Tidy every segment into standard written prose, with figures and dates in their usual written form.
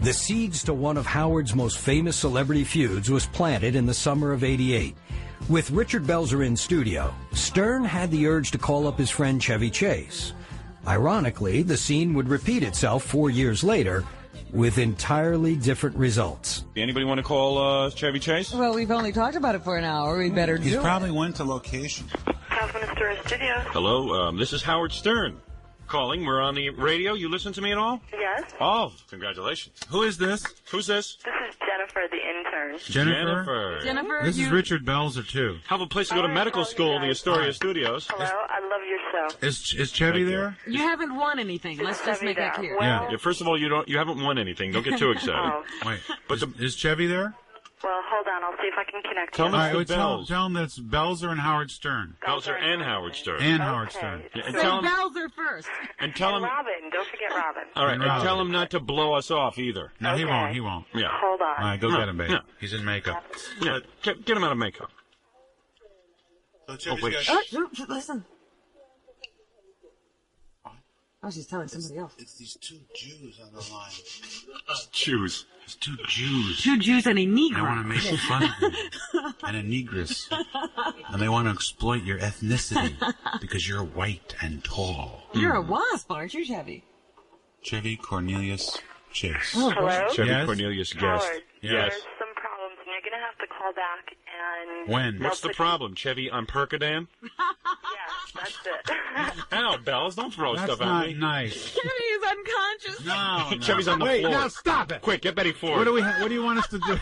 The seeds to one of Howard's most famous celebrity feuds was planted in the summer of '88. With Richard Belzer in studio, Stern had the urge to call up his friend Chevy Chase. Ironically, the scene would repeat itself 4 years later with entirely different results. Anybody want to call Chevy Chase? Well, we've only talked about it for an hour. We better do it. He probably went to location. Kaufman Stern Studio. Hello, this is Howard Stern calling. We're on the radio. You listen to me at all? Yes. Oh, congratulations. Who is this? Who's this? This is Jennifer, the intern. Jennifer, This is Richard Belzer, too. Have a place to go to medical school, the Astoria Studios. Hello, I love your show. Is Chevy there? you haven't won anything. Let's just make that clear. Well, Yeah, first of all, you haven't won anything. Don't get too excited. Oh. Wait, But is Chevy there? Well, hold on. I'll see if I can connect Tell you. me All right, the bells. tell him that's Belzer and Howard Stern. Belzer and Howard Stern. And Howard Stern. Yeah, and Say tell him, Bowser first. and tell him, Robin. Don't forget Robin. all right, And and Robin. tell him not to blow us off either. No, he Okay. won't. He won't. Yeah. Hold on. All right, go get him, babe. Yeah. He's in makeup. Yeah, get him out of makeup. So wait. Listen. Oh, she's telling somebody else. It's these two Jews on the line. Choose. It's two Jews. 2 Jews and a Negro. They want to make fun of you. And a negress. And they want to exploit your ethnicity because you're white and tall. You're a wasp, aren't you, Chevy? Chevy Cornelius Chase. Hello? Chevy Yes? Cornelius Guest. Howard, Yes. there's some problems, and you're going to have to call back and... When? What's the problem, Chevy on Percodan? Yeah, that's it. Ow, Bells, don't throw That's stuff at not me. nice. Chevy is unconscious. No, Chevy's on the Wait, floor. now stop it. Quick, get Betty Ford. What do you want us to do?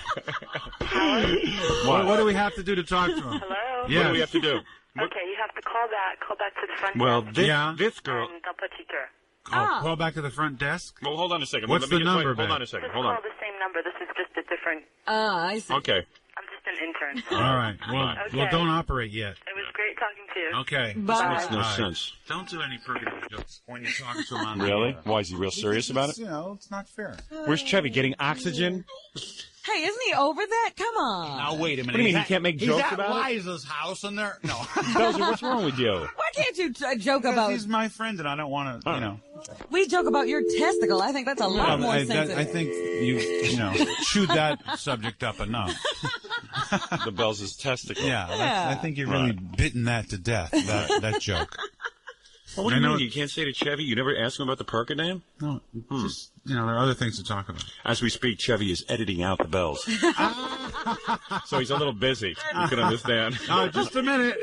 What do we have to do to talk to him? Hello? What Yeah. do we have to do? Okay, you have to call back to the front Well, desk, this girl... and they'll put you through. Call back to the front desk? Well, hold on a second. What's Let me the just- number, wait, Hold babe? on a second. Just Hold on. call the same number. This is just a different... I see. Okay. I'm just an intern. All right. Well, Okay. well, don't operate yet. It was great talking to you. Okay. Bye. Makes no All right. sense. Don't do any permanent jokes when you're talking to him on Really? the Why, is he real serious about it? You know, it's not fair. Where's Chevy? Getting oxygen? Hey, isn't he over that? Come on. Now, wait a minute. What do you mean, he can't make jokes about it? Liza's house and there. No. Belzer, what's wrong with you? Why can't you joke Because about... he's my friend and I don't want to, you know. We joke about your testicle. I think that's a lot more I sensitive. think you know, chewed that subject up enough. The Bells' testicle. Yeah, I think you're really bitten that to death, that joke. Well, what do I you know mean? You can't say to Chevy? You never ask him about the Percodan? No, just, you know, there are other things to talk about. As we speak, Chevy is editing out the Bells. So he's a little busy. You can understand. Just a minute.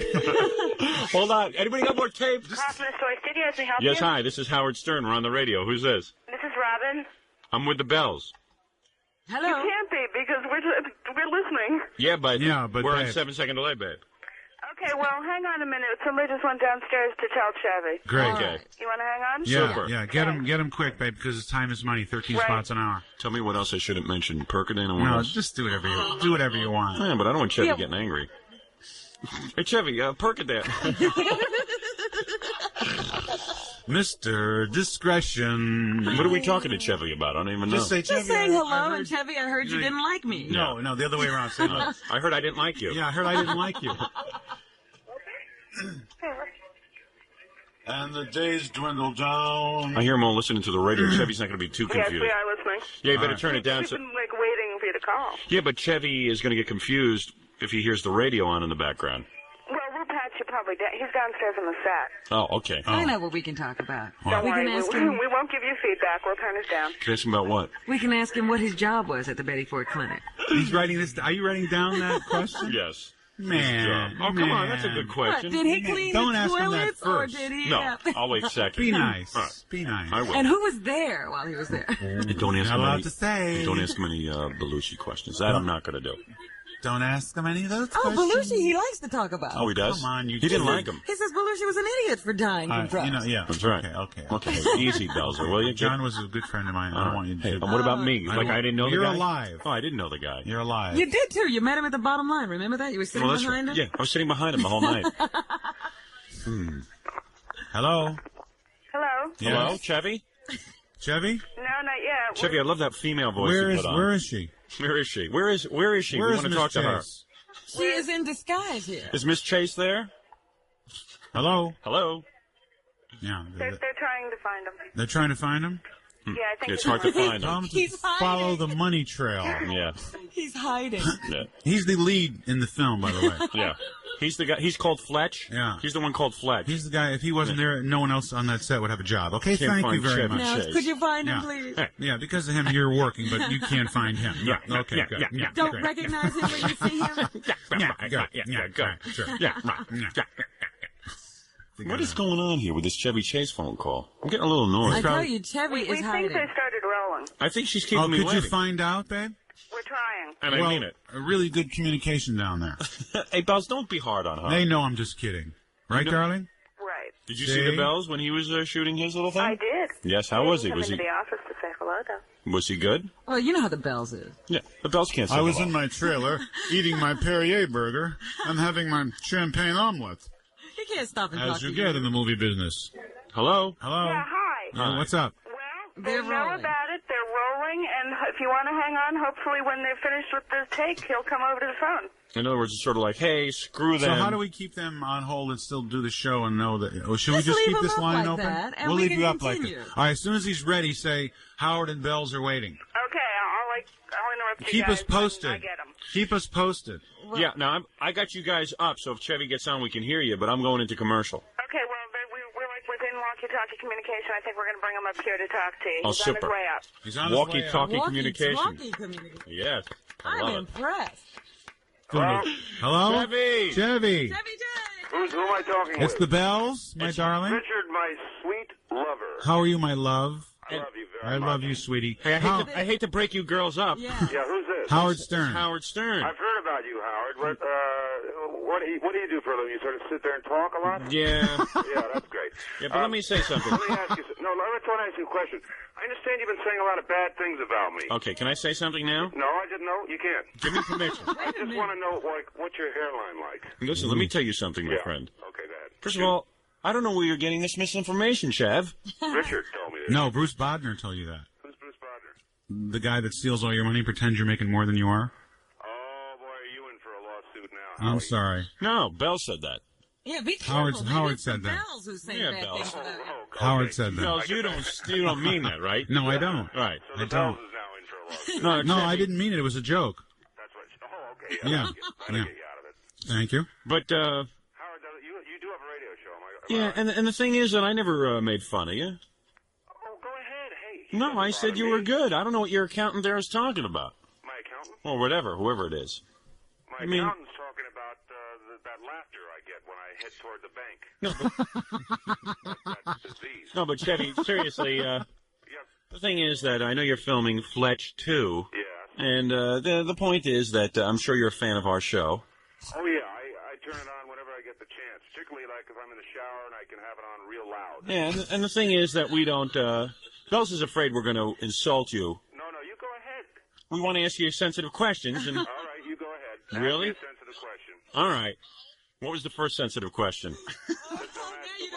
Hold on. Anybody got more tape? Kaufman Story Studios, can I help you? Yes, hi. This is Howard Stern. We're on the radio. Who's this? This is Robin. I'm with the Bells. Hello? You can't be, because we're listening. Yeah, but we're on babe. 7-second delay, babe. Okay, well, hang on a minute. Somebody just went downstairs to tell Chevy. Great. Okay. You want to hang on? Yeah, Super. yeah. Get him quick, babe, because time is money. 13 Right. spots an hour. Tell me what else I shouldn't mention. Percodan and what No, else? just do whatever you want. Yeah, but I don't want Chevy getting angry. Hey, Chevy, Percodan. Mr. Discretion. What are we talking to Chevy about? I don't even know. Just say, Just Chevy, saying I hello, heard- and Chevy, I heard you didn't like me. No, the other way around. Say, look. I heard I didn't like you. Yeah, I heard I didn't like you. And the days dwindle down. I hear him all listening to the radio. Chevy's not going to be too Yes, confused. we are listening. Yeah, you better All right. turn it down. We've So, been, waiting for you to call. yeah, but Chevy is going to get confused if he hears the radio on in the background. Well, we'll patch you probably down. He's downstairs on the set. Oh, okay. I know what we can talk about. Don't We worry. can ask We him. won't give you feedback. We'll turn it down. Can I ask him about what? We can ask him what his job was at the Betty Ford Clinic. He's writing this. Are you writing down that question? Yes. Man. Oh, come on. That's a good What, question. did he clean Don't the ask him that toilets, or first. did he? No, I'll wait second. Be nice. All right. Be nice. I will. And who was there while he was there? And don't ask Not him allowed any, to say. Don't ask him any Belushi questions. That I'm not going to do. Don't ask him any of those Oh, questions. Belushi, he likes to talk about. Oh, he does? Come on, you He didn't two. like him. He says Belushi was an idiot for dying from drugs. You know, yeah. That's right. Okay. Easy, Belzer, will you? John was a good friend of mine. I don't want you to Hey, do what about me? I Like, don't- I didn't know the You're guy? alive. Oh, I didn't know the guy. You're alive. You did too. You met him at the bottom line. Remember that? You were sitting Well, that's behind right. him? Yeah, I was sitting behind him the whole night. Hello? Hello? Yes. Hello, Chevy? Chevy? No, not yet. Chevy, I love that female voice Where you is put on. where is she? Where is she? Where is she? Where we is want to Miss talk to her. Chase? She is in disguise here. Is Miss Chase there? Hello? Hello? Yeah. They're trying to find him. They're trying to find him? Yeah, I think It's hard to find him. Tell him to He's follow hiding. the money trail. Yeah. He's hiding. Yeah. He's the lead in the film, by the way. Yeah. He's the guy. He's called Fletch. Yeah. He's the one called Fletch. He's the guy. If he wasn't there, no one else on that set would have a job. Okay, Can't thank find you very Chevy much. Now, Chase. could you find him, Yeah. please? Yeah, because of him, you're working, but you can't find him. Yeah. Okay. Good. Yeah. Don't great. recognize him when you see him? Yeah. Go. Sure. Yeah. What is going on here with this Chevy Chase phone call? I'm getting a little I annoyed. tell you, Chevy We is think hiding. they started rolling. I think she's keeping Oh, me could you waiting. find out, babe? We're trying. And I mean it. A really good communication down there. Hey, Bells, don't be hard on her. They know I'm just kidding. Right, You know- darling? Right. Did you see the Bells when he was shooting his little thing? I did. Yes, how was he? Come Was into he the office to say hello, though. was he good? Well, you know how the Bells is. Yeah, the Bells can't say I was hello. in my trailer eating my Perrier burger and having my champagne omelet, He can't stop and talk as you to get in the movie business. Hello? Hello? Yeah, hi. What's up? Well, They're they know rolling. about it. They're rolling, and if you want to hang on, hopefully when they're finished with the take, he'll come over to the phone. In other words, it's sort of like, hey, screw So them. how do we keep them on hold and still do the show and know that? Oh, should we Just just leave keep them this up line like open? that, and we'll we leave can you up like continue. that. All right. As soon as he's ready, say Howard and Bells are waiting. Okay, I'll interrupt you Keep guys us posted. when I get 'em. Keep us posted. Yeah, now I got you guys up, so if Chevy gets on, we can hear you, but I'm going into commercial. Okay, well, we're like within walkie-talkie communication. I think we're going to bring him up here to talk to you. Oh, He's on super. his way up. He's on his way out. Walkie-talkie communication. Walkie-talkie communication. Yes. I I'm love it. impressed. Hello? Chevy! Chevy. Chevy J. Who am I talking It's with? the Bells, my darling. Richard, my sweet lover. How are you, my love? I love you I very much. love you, sweetie. Hey, I hate to break you girls up. Yeah. Yeah, who's this? Howard Stern. Howard Stern. I've heard about you, Howard. What do you do for a living? You sort of sit there and talk a lot? Yeah. Yeah, that's great. Yeah, but let me say something. Let me ask you. No, I want to ask you a question. I understand you've been saying a lot of bad things about me. Okay, can I say something now? No, I didn't know. You can't. Give me permission. I just want to know, like, what's your hairline like? Listen, let me tell you something, my Yeah. friend. Okay, go ahead. First of all, I don't know where you're getting this misinformation, Chev. Richard told me this. No, Bruce Bodner told you that. Who's Bruce Bodner? The guy that steals all your money, pretends you're making more than you are. Oh, boy, are you in for a lawsuit now? I'm sorry. No, Bell said that. Yeah, be careful. Howard Maybe it's said the that. Bells who's saying Yeah, bad Bells. things about you. Howard said that. Bells, you don't mean that, right? No, I don't. Right. So I the don't. Bells is now in for a lawsuit. No, No, Chevy. I didn't mean it. It was a joke. That's what. Oh, okay. Yeah. That'll get you out of it. Thank you. But Howard, you do have a radio show, am I? yeah, and the thing is that I never made fun of you. Oh, go ahead. Hey. No, I said you were good. I don't know what your accountant there is talking about, My accountant? or whatever, whoever it is. My I mean- accountant's talking about that laughter I get when I head toward the bank. That's disease. No, but Chevy, seriously, Yes. the thing is that I know you're filming Fletch 2, Yes. and the point is that I'm sure you're a fan of our show. Oh, yeah. I turn it on whenever I get the chance, particularly like if I'm in the shower and I can have it on real loud. Yeah, and the thing is that we don't. Bells is afraid we're going to insult you. No, you go ahead. We want to ask you sensitive questions, and All right, you go ahead. Ask Really? me a sensitive question. all right. What was the first sensitive question?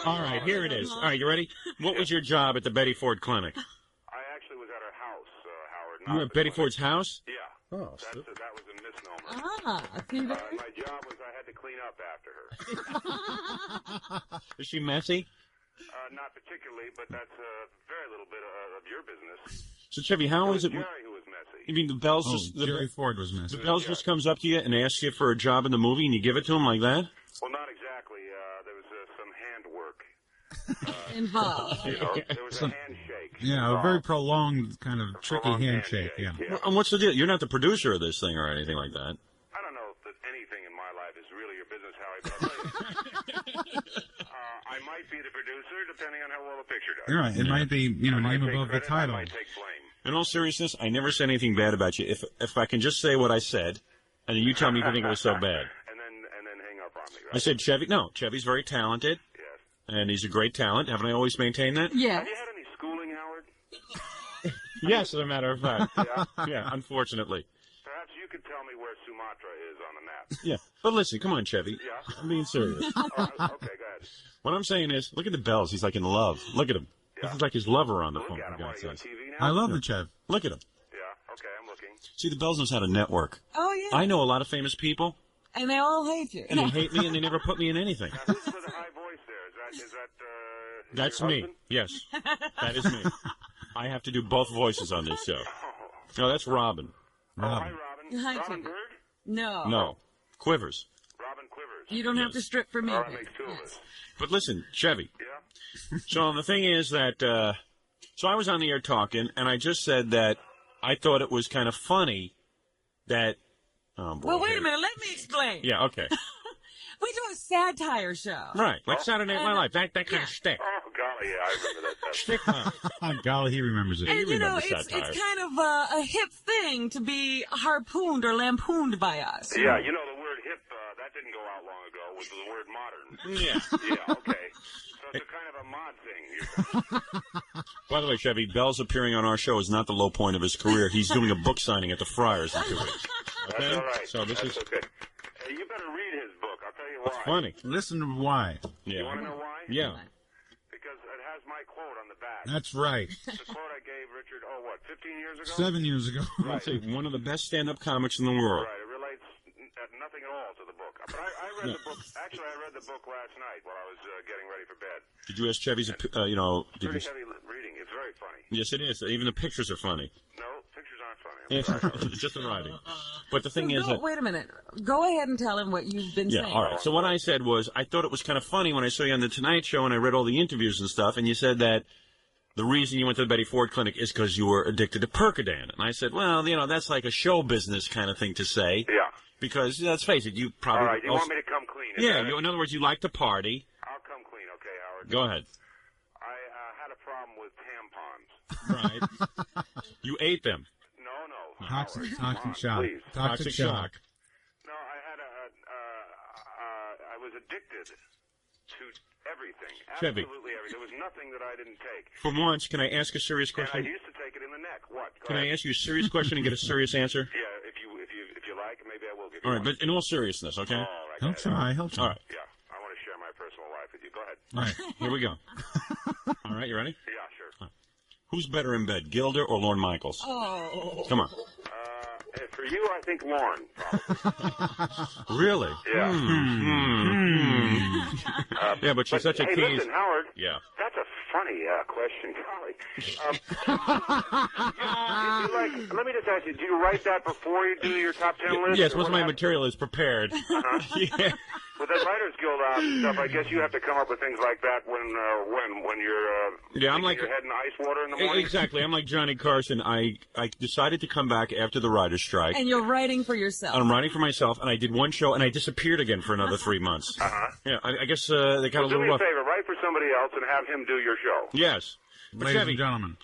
All right, here it is. All right, you ready? What was your job at the Betty Ford Clinic? I actually was at her house, Howard. You were at Betty Ford's house? Yeah. Oh, That was a misnomer. Ah, see there? My job was I had to clean up after her. is she messy? Not particularly, but that's very little bit of your business. So, Chevy, how is it? Jerry who was messy. You mean the Bells Oh, just Jerry Ford was the missing. Bells just comes up to you and asks you for a job in the movie, and you give it to him like that? Well, not exactly. There was some hand work. Involved. You know, there was a handshake. Yeah, a very prolonged, kind of tricky Prolonged handshake. Yeah. And what's the deal? You're not the producer of this thing or anything like that. I don't know that anything in my life is really your business, Howie, but I'll tell you. I might be the producer, depending on how well the picture does. You're right. It might be, I might name take above the credit, title. I might take blame. In all seriousness, I never said anything bad about you. If I can just say what I said, and then you tell me if you think it was so bad. And then hang up on me, right? I said Chevy. No, Chevy's very talented, Yes. and he's a great talent. Haven't I always maintained that? Yes. Have you had any schooling, Howard? Yes, as a matter of fact. Yeah, unfortunately. Perhaps you could tell me where Sumatra is on the map. Yeah, but listen, come on, Chevy. Yeah. I'm being serious. Okay, go ahead. What I'm saying is, look at the Bells. He's like in love. Look at him. This is like his lover on the Look phone. at For him. What, God's are you on sakes. TV now? I love the Chev. Look at him. Yeah, okay, I'm looking. See, the Bells knows how to network. Oh, yeah. I know a lot of famous people, And they all hate you. and they hate me, and they never put me in anything. Now, who's with a high voice there? Is that That's your me. husband? Yes, that is me. I have to do both voices on this show. No, that's Robin. Oh, hi, Robin. Hi, Robin Chevy. Bird? No. No, Quivers. Robin Quivers. You don't have to strip for me. Oh, that makes two of us. But listen, Chevy. Yeah? So the thing is that, so I was on the air talking, and I just said that I thought it was kind of funny that. Oh boy, Well, wait a minute. Let me explain. Yeah, okay. We do a satire show. Right, like Saturday Night Live, that kind of shtick. Oh, golly, yeah, I remember that. Shtick, huh? Oh, golly, he remembers it. And, you know, remember it's satire. kind of a hip thing to be harpooned or lampooned by us. Yeah, you know, the word hip, that didn't go out long ago with the word modern. Yeah. Yeah, okay. So it's a kind of a mod thing. By the way, Chevy, Bell's appearing on our show is not the low point of his career. He's doing a book signing at the Friars in 2 weeks. Okay? That's all right. So this That's is okay. Hey, you better read his book. I'll tell you why. funny. Listen to why. Yeah. You want to know why? Yeah. Because it has my quote on the back. That's right. The quote I gave Richard, 15 years ago? 7 years ago. I'd say one of the best stand-up comics in the world. Right, it relates nothing at all to the book. But I read the book, actually I read the book last night while I was getting ready for bed. Did you ask Chevy's, did Pretty you? heavy reading. It's very funny. Yes, it is. Even the pictures are funny. No, pictures aren't funny. It's just the writing. But the thing So is that. wait a minute. Go ahead and tell him what you've been Yeah, saying. all right. So what I said was, I thought it was kind of funny when I saw you on the Tonight Show and I read all the interviews and stuff, and you said that the reason you went to the Betty Ford Clinic is because you were addicted to Percodan. And I said, well, you know, that's like a show business kind of thing to say. Yeah. Because, let's face it, you probably... All right, you want me to come clean? Is Yeah, that it? in other words, you like to party. I'll come clean, okay, Howard? Go ahead. I had a problem with tampons. Right. You ate them. No. Toxic Howard, shock. please. Toxic shock. No, I had I was addicted to everything. Chevy. Absolutely everything. There was nothing that I didn't take. For once, can I ask a serious And I question? used to take it in the neck. What? Go Can I ahead. ask you a serious question and get a serious answer? Yeah, if you like, maybe I will give you All right, one. but in all seriousness, okay? All right, He'll go ahead. try. He'll try. All right. Yeah, I want to share my personal life with you. Go ahead. All right. Here we go. All right, you ready? Yeah, sure. Who's better in bed, Gilder or Lorne Michaels? Oh. Come on. For you, I think Lauren, probably. Really? Yeah. Yeah, but she's such a hey, tease. listen, Howard. Yeah. That's a funny question, golly. Let me just ask you, do you write that before you do your top 10 list? Yes, or once what my happens? material is prepared. Yeah. With that Writers Guild stuff, I guess you have to come up with things like that when you're Yeah, I'm like- your head in ice water in the morning. Exactly. I'm like Johnny Carson. I decided to come back after the writer's strike. And you're writing for yourself. I'm writing for myself, and I did one show, and I disappeared again for another 3 months. Yeah, I guess they got a Do little me a rough. favor, write for somebody else and have him do your show. Yes. But Ladies Chevy, and gentlemen.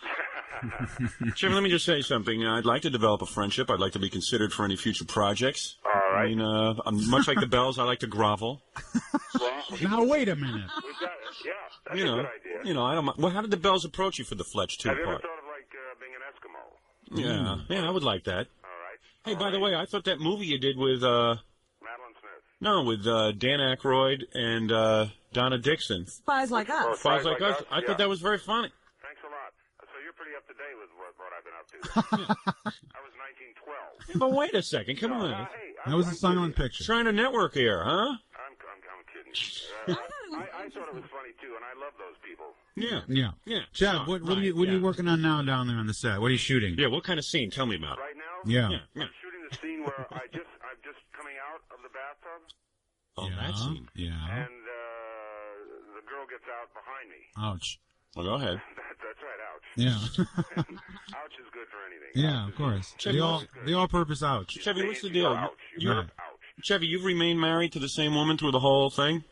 Chevy, let me just say something. I'd like to develop a friendship. I'd like to be considered for any future projects. All right. I mean, I'm much like the Bells. I like to grovel. Well, Now, wait a minute. we've got, yeah, that's You a know, good idea. I don't mind. Well, how did the Bells approach you for the Fletch 2 Have you ever part? thought of being an Eskimo? Yeah, I would like that. All right. Hey, by the way, I thought that movie you did with Madeline Smith. with Dan Aykroyd and Donna Dixon, Spies like us. Spies Like Us. I Yeah. thought that was very funny. Thanks a lot. So you're pretty up to date with what I've been up to. I was 1912. But wait a second, come on. Hey, That was a I'm silent kidding. picture. Trying to network here, huh? I'm kidding. I thought it was funny too, and I love those people. Yeah. Yeah. Yeah. Chad, what are you working on now down there on the set? What are you shooting? Yeah, what kind of scene? Tell me about it. Right now, Yeah. I'm shooting the scene where I'm just coming out of the bathtub, Oh, yeah. that scene. Yeah. and the girl gets out behind me. Ouch. Well, go ahead. That's right, ouch. Yeah. Ouch is good for anything. Yeah, Ouch of is- course. Chevy, The all-purpose ouch. Chevy, what's the You deal? go ouch. You You're, go ouch. Chevy, you've remained married to the same woman through the whole thing?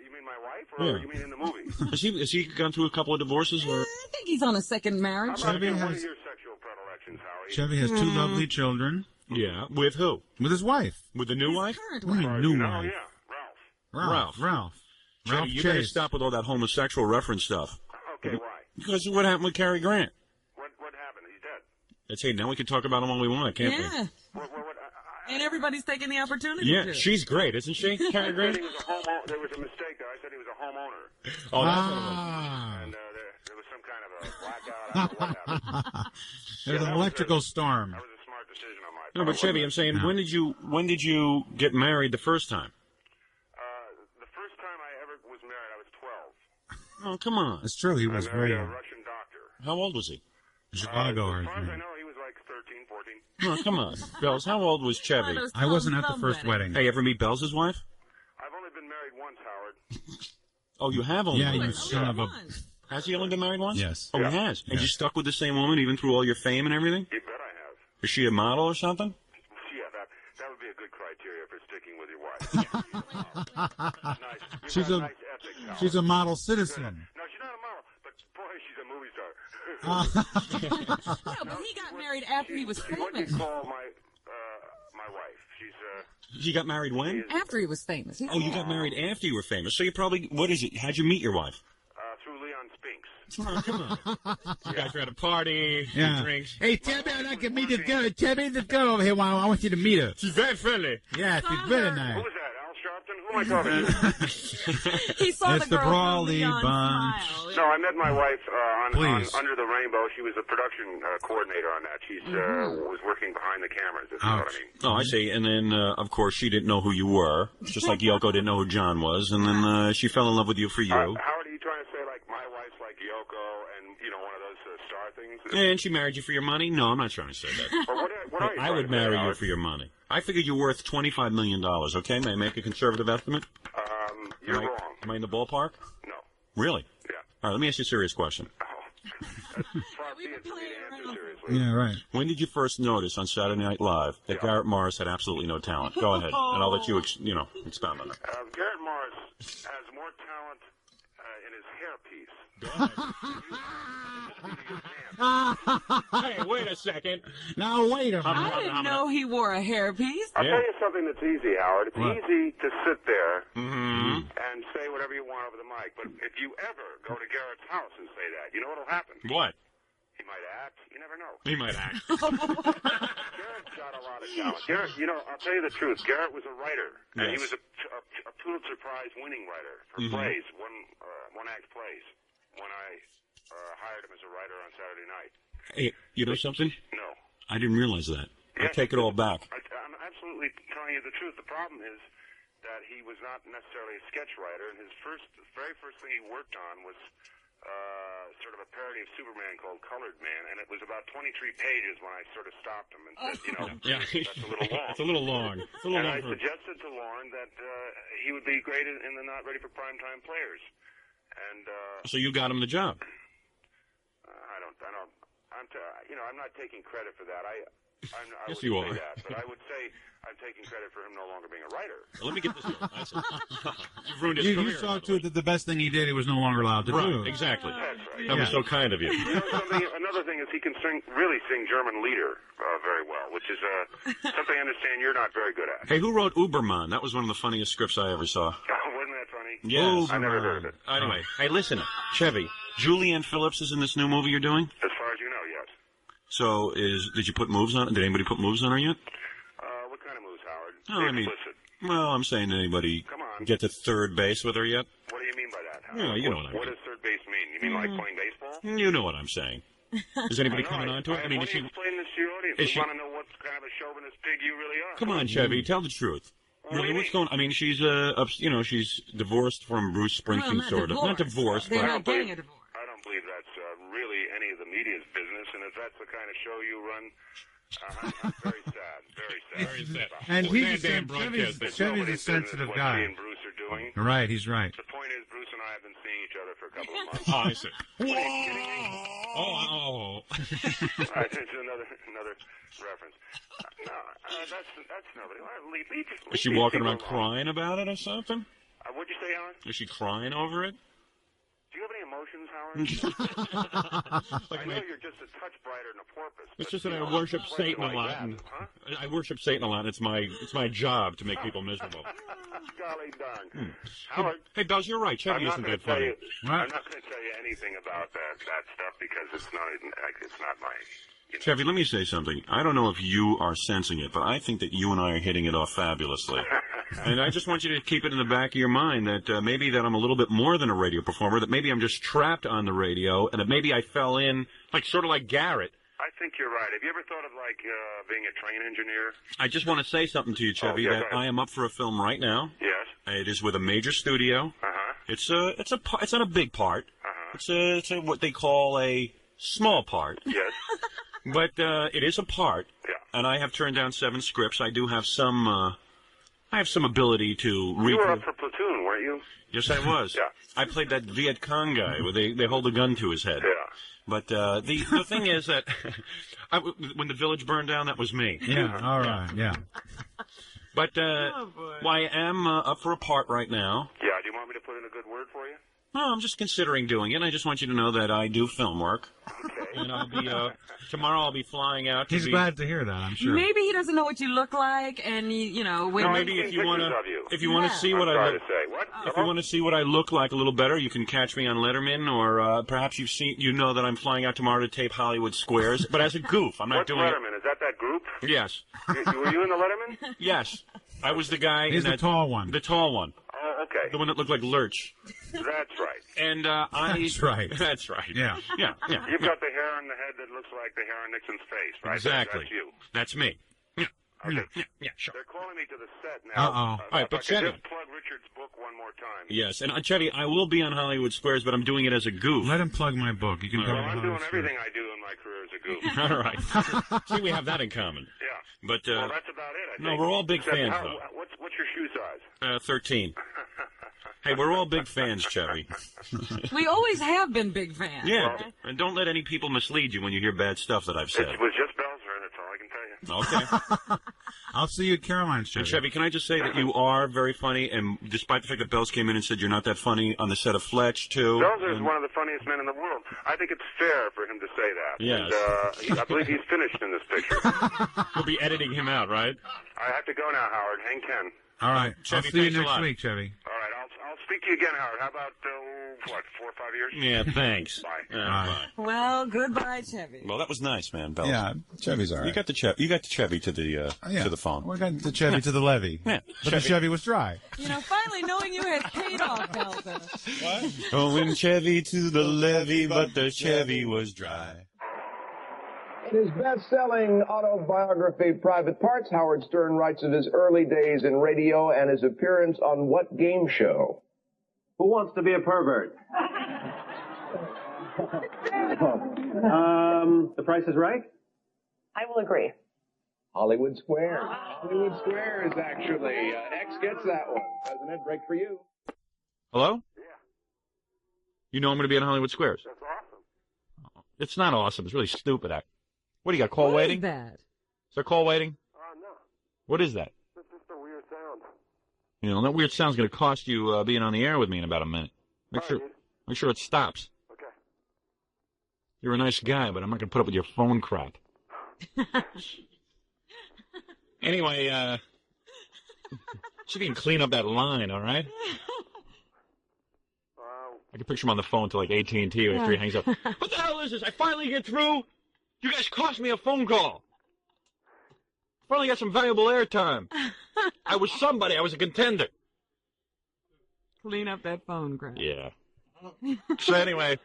You mean my wife, or Yeah. you mean in the movie? Has he gone through a couple of divorces? Or I think he's on a second marriage. I'm not Chevy sure what has- are your sexual predilections, Howie? Chevy has two lovely children yeah, with who? with his wife. With the new wife? Current What do you wife. mean, new Oh, wife? yeah, Ralph. Ralph. Chevy, you better Chase. stop with all that homosexual reference stuff. Okay, why? Because of what happened with Cary Grant. What happened? He's dead. That's hey, now we can talk about him all we want, can't Yeah. What, And everybody's taking the opportunity we? Yeah, to. she's great, isn't she, Cary I said Grant? he was a homeowner. There was a mistake there. I said he was a homeowner. Oh, that's what it was. Ah. And there was some kind of a blackout. I don't know what happened. There's an electrical storm. That was a smart decision on my part. No, but Chevy, I'm saying, when did you get married the first time? The first time I ever was married, I was 12. Oh, come on. It's true. He I was married very a young. Russian doctor. How old was he? Chicago. As far as I know, he was like 13, 14. Oh, come on. Bells, how old was Chevy? I wasn't at the first wedding. Hey, ever meet Bells' wife? I've only been married once, Howard. Oh, you have only Yeah, been you married. son of a... Has he only been married once? Yes. Oh, he has? And you stuck with the same woman even through all your fame and everything? You bet I have. Is she a model or something? Yeah, that would be a good criteria for sticking with your wife. Nice. She's got a- nice ethics, Howard. She's a model citizen. No, she's not a model, but boy, she's a movie star. Yeah, but he got married after he was What do you famous. call my wife? She's You got married when? After he was famous. Oh, you got married after you were famous. So you probably, what is it? How'd you meet your wife? through Leon Spinks. Oh, come on. You guys were at a party, Yeah. drinks. Hey, Chevy, I'd like to meet this girl. Chevy, this girl over here. I want you to meet her. She's very friendly. Yeah, she's very Who nice. was that? Al Sharpton? Who am I talking to? He saw It's the the girl Brawley from Leon Bunch. Smile. No, I met my wife on Please. Under the Rainbow. She was a production coordinator on that. She's was working behind the cameras, if you know what I mean. Oh, I see. And then, of course, she didn't know who you were, just like Yoko didn't know who John was. And then she fell in love with you for you. Howard, are you trying to say, like, my wife's like Yoko and, you know, one of those star things? And she married you for your money? No, I'm not trying to say that. Or what are you I trying would to say, marry you Howard? for your money. I figured you're worth $25 million, okay? May I make a conservative estimate? You're Am I- wrong. Am I in the ballpark? No. Really? Yeah. All right, let me ask you a serious question. Oh. That's far be We've it been for me to playing answer around. seriously. Yeah, right. When did you first notice on Saturday Night Live that Garrett Morris had absolutely no talent? Go ahead, and I'll let you, expound on it. Garrett Morris has more talent in his hairpiece. Hey, wait a second. Now, wait a minute. I didn't know he wore a hairpiece. I'll tell you something that's easy, Howard. It's What? easy to sit there Mm-hmm. and say whatever you want over the mic, but if you ever go to Garrett's house and say that, you know what'll happen? What? He might act. You never know. He might act. Garrett's got a lot of talent. Garrett, I'll tell you the truth. Garrett was a writer, and he Yes. was a Pulitzer Prize winning writer for plays, one-act plays. When I hired him as a writer on Saturday night. Hey, you know something? No. I didn't realize that. I Yeah. take it all back. I'm absolutely telling you the truth. The problem is that he was not necessarily a sketch writer, and his very first thing he worked on was sort of a parody of Superman called Colored Man, and it was about 23 pages when I sort of stopped him and said, Yeah, that's a little long. It's a little long. It's a little And long I for... suggested to Lauren that he would be great in the Not Ready for Primetime Players. And So you got him the job. I'm not taking credit for that. I Yes, would you say are. that, but I would say I'm taking credit for him no longer being a writer. Let me get this straight. You've ruined his You career. saw by the to way. it that the best thing he did, he was no longer allowed to do. Right, exactly. That's right. That was so kind of you. You know something? Another thing is he can really sing German lieder very well, which is something I understand you're not very good at. Hey, who wrote Uberman? That was one of the funniest scripts I ever saw. Wasn't that funny? Yes. I never heard of it. Anyway, hey, listen, Chevy, Julianne Phillips is in this new movie you're doing? As far as you know, yes. So did you put moves on? Did anybody put moves on her yet? What kind of moves, Howard? Oh, I mean, Explicit. well, I'm saying, did anybody Come on. get to third base with her yet? What do you mean by that, Howard? Yeah, you know what I What mean. does third base mean? You mean like playing baseball? You know what I'm saying. Is anybody coming on to it? I mean, why is don't you she... explain this to your audience? is We she- want to know what kind of a chauvinist pig you really are. Come on, Chevy, tell the truth. What do Really, you what's mean? going? I mean, she's she's divorced from Bruce Springsteen, not sort of. Not divorced, They're but not getting a divorce. I don't believe that's really any of the media's business, and if that's the kind of show you run, I'm very sad. Very sad. Very sad. And Well, he's damn a, broadcast. Chevy's a Nobody's sensitive business guy. What she and Bruce are doing. Right, he's right. The point is, Bruce and I have been seeing each other for a couple of months. Oh, I see. What, are you kidding me? Oh. It's another reference. No, that's nobody. Leave Is she these walking people around alone. crying about it or something? What'd you say, Howard? Is she crying over it? Do you have any emotions, Howard? Like I know you're just a touch brighter than a porpoise. It's but, just that you I know, worship why Satan you a lot. like And that, huh? I worship Satan a lot. It's my job to make people miserable. Golly darn. Howard, Hey, Bells, you're right. I'm Chevy not isn't going that to tell funny. you. What? I'm not going to tell you anything about that stuff because it's not my. Chevy, let me say something. I don't know if you are sensing it, but I think that you and I are hitting it off fabulously. And I just want you to keep it in the back of your mind that maybe that I'm a little bit more than a radio performer, that maybe I'm just trapped on the radio, and that maybe I fell in, sort of like Garrett. I think you're right. Have you ever thought of being a train engineer? I just want to say something to you, Chevy, yeah, that go ahead. I am up for a film right now. Yes. It is with a major studio. Uh huh. It's not a big part. Uh-huh. It's a what they call a Small part. Yes. But it is a part. Yeah. And I have turned down 7 scripts. I do have some... I have some ability to read. You were up for Platoon, weren't you? Yes, I was. Yeah. I played that Viet Cong guy where they hold a gun to his head. Yeah. But the thing is that when the village burned down, that was me. Yeah, all right, yeah. But I am up for a part right now. Yeah, do you want me to put in a good word for you? No, I'm just considering doing it. I just want you to know that I do film work. Okay. And I'll be tomorrow. I'll be flying out. He's glad to hear that, I'm sure. Maybe he doesn't know what you look like, and when Maybe if you want to see what I look, if you want to see what I look like a little better, you can catch me on Letterman, or perhaps you know that I'm flying out tomorrow to tape Hollywood Squares, but as a goof. I'm not doing Letterman? Is that group? Yes. Were you in the Letterman? Yes. I was the guy. He's the tall one. The tall one. Oh, okay. The one that looked like Lurch. That's right. And That's right. That's right. Yeah. Yeah. Yeah. You've got the hair on the head that looks like the hair on Nixon's face, right? Exactly. That's you. That's me. Yeah. Okay. Yeah, sure. They're calling me to the set now. Uh-oh. All right, but Chevy. Chevy. Just plug Richard's book one more time. Yes, and Chevy, I will be on Hollywood Squares, but I'm doing it as a goof. Let him plug my book. You can Well, come to I'm doing Hollywood everything I do in my career as a goof. All right. See, we have that in common. Yeah. But Well, that's about it, I think. no, we're all big Except fans, though. What's your shoe size? 13. Hey, we're all big fans, Chevy. we always have been big fans. Yeah, and don't let any people mislead you when you hear bad stuff that I've said. It was just Belzer, that's all I can tell you. Okay. I'll see you at Caroline's, Chevy. And Chevy, can I just say that you are very funny, and despite the fact that Bells came in and said you're not that funny on the set of Fletch, too. Belzer is one of the funniest men in the world. I think it's fair for him to say that. Yes. And, I believe he's finished in this picture. We'll be editing him out, right? I have to go now, Howard. Hang 10. All right. Chevy, I'll see you thanks a next lot. week, Chevy. All right, I'll speak to you again, Howard. How about, 4 or 5 years? Yeah, thanks. Bye. Bye. Well, goodbye, Chevy. Well, that was nice, man, Bells. Yeah, Chevy's all right. You got the Chevy to the phone. We got the Chevy to the levee. Yeah. But the Chevy was dry. Finally knowing you has paid off, Belzer. What? Going Chevy to the levee, but the Chevy was dry. In his best-selling autobiography, Private Parts, Howard Stern writes of his early days in radio and his appearance on What Game Show? Who wants to be a pervert? The Price is Right? I will agree. Hollywood Squares. Hollywood Squares, actually. X gets that one. Doesn't it? Break for you. Hello? Yeah. You know I'm going to be on Hollywood Squares. That's awesome. It's not awesome. It's really stupid. What do you got, call waiting? What is that? Is there call waiting? No. What is that? It's just a weird sound. That weird sound's going to cost you being on the air with me in about a minute. Make sure it stops. Okay. You're a nice guy, but I'm not going to put up with your phone crap. Anyway, see if you can clean up that line, all right? I can picture him on the phone to like AT&T after he hangs up. What the hell is this? I finally get through. You guys cost me a phone call. Finally got some valuable airtime. I was somebody. I was a contender. Clean up that phone crap. Yeah. So anyway.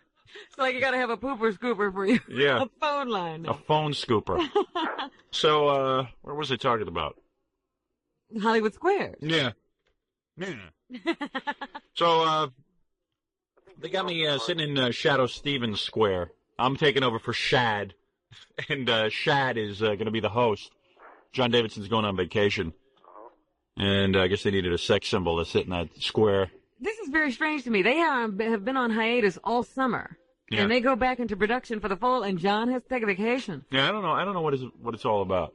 It's like you got to have a pooper scooper for you. Yeah. A phone line now. A phone scooper. So, where was I talking about? Hollywood Squares. Yeah. So, they got me sitting in Shadow Stevens Square. I'm taking over for Shad. And Shad is going to be the host. John Davidson's going on vacation. And I guess they needed a sex symbol to sit in that square. This is very strange to me. They have been on hiatus all summer. Yeah. And they go back into production for the fall, and John has to take a vacation. Yeah, I don't know what it's all about.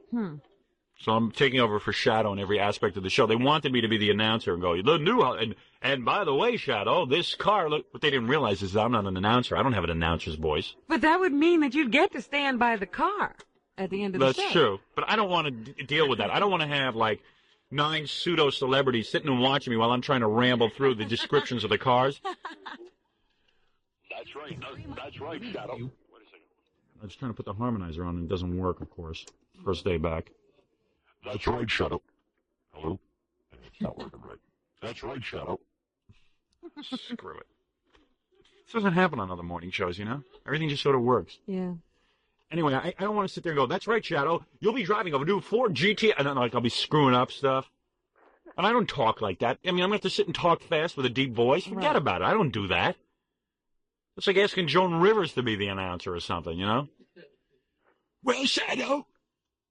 So I'm taking over for Shadow in every aspect of the show. They wanted me to be the announcer and go, the new, and by the way, Shadow, this car, look, what they didn't realize is I'm not an announcer. I don't have an announcer's voice. But that would mean that you'd get to stand by the car at the end of the show. That's true. But I don't want to deal with that. I don't want to have, 9 pseudo-celebrities sitting and watching me while I'm trying to ramble through the descriptions of the cars. That's right, Shadow. Wait a second. I was trying to put the harmonizer on, and it doesn't work, of course. First day back. That's right, Shadow. Hello? It's not working right. That's right, Shadow. Screw it. This doesn't happen on other morning shows, Everything just sort of works. Yeah. Anyway, I don't want to sit there and go, that's right, Shadow. You'll be driving a new Ford GT. And then, I'll be screwing up stuff. And I don't talk like that. I mean, I'm going to have to sit and talk fast with a deep voice. Forget about it. I don't do that. It's like asking Joan Rivers to be the announcer or something, you know? Well, Shadow,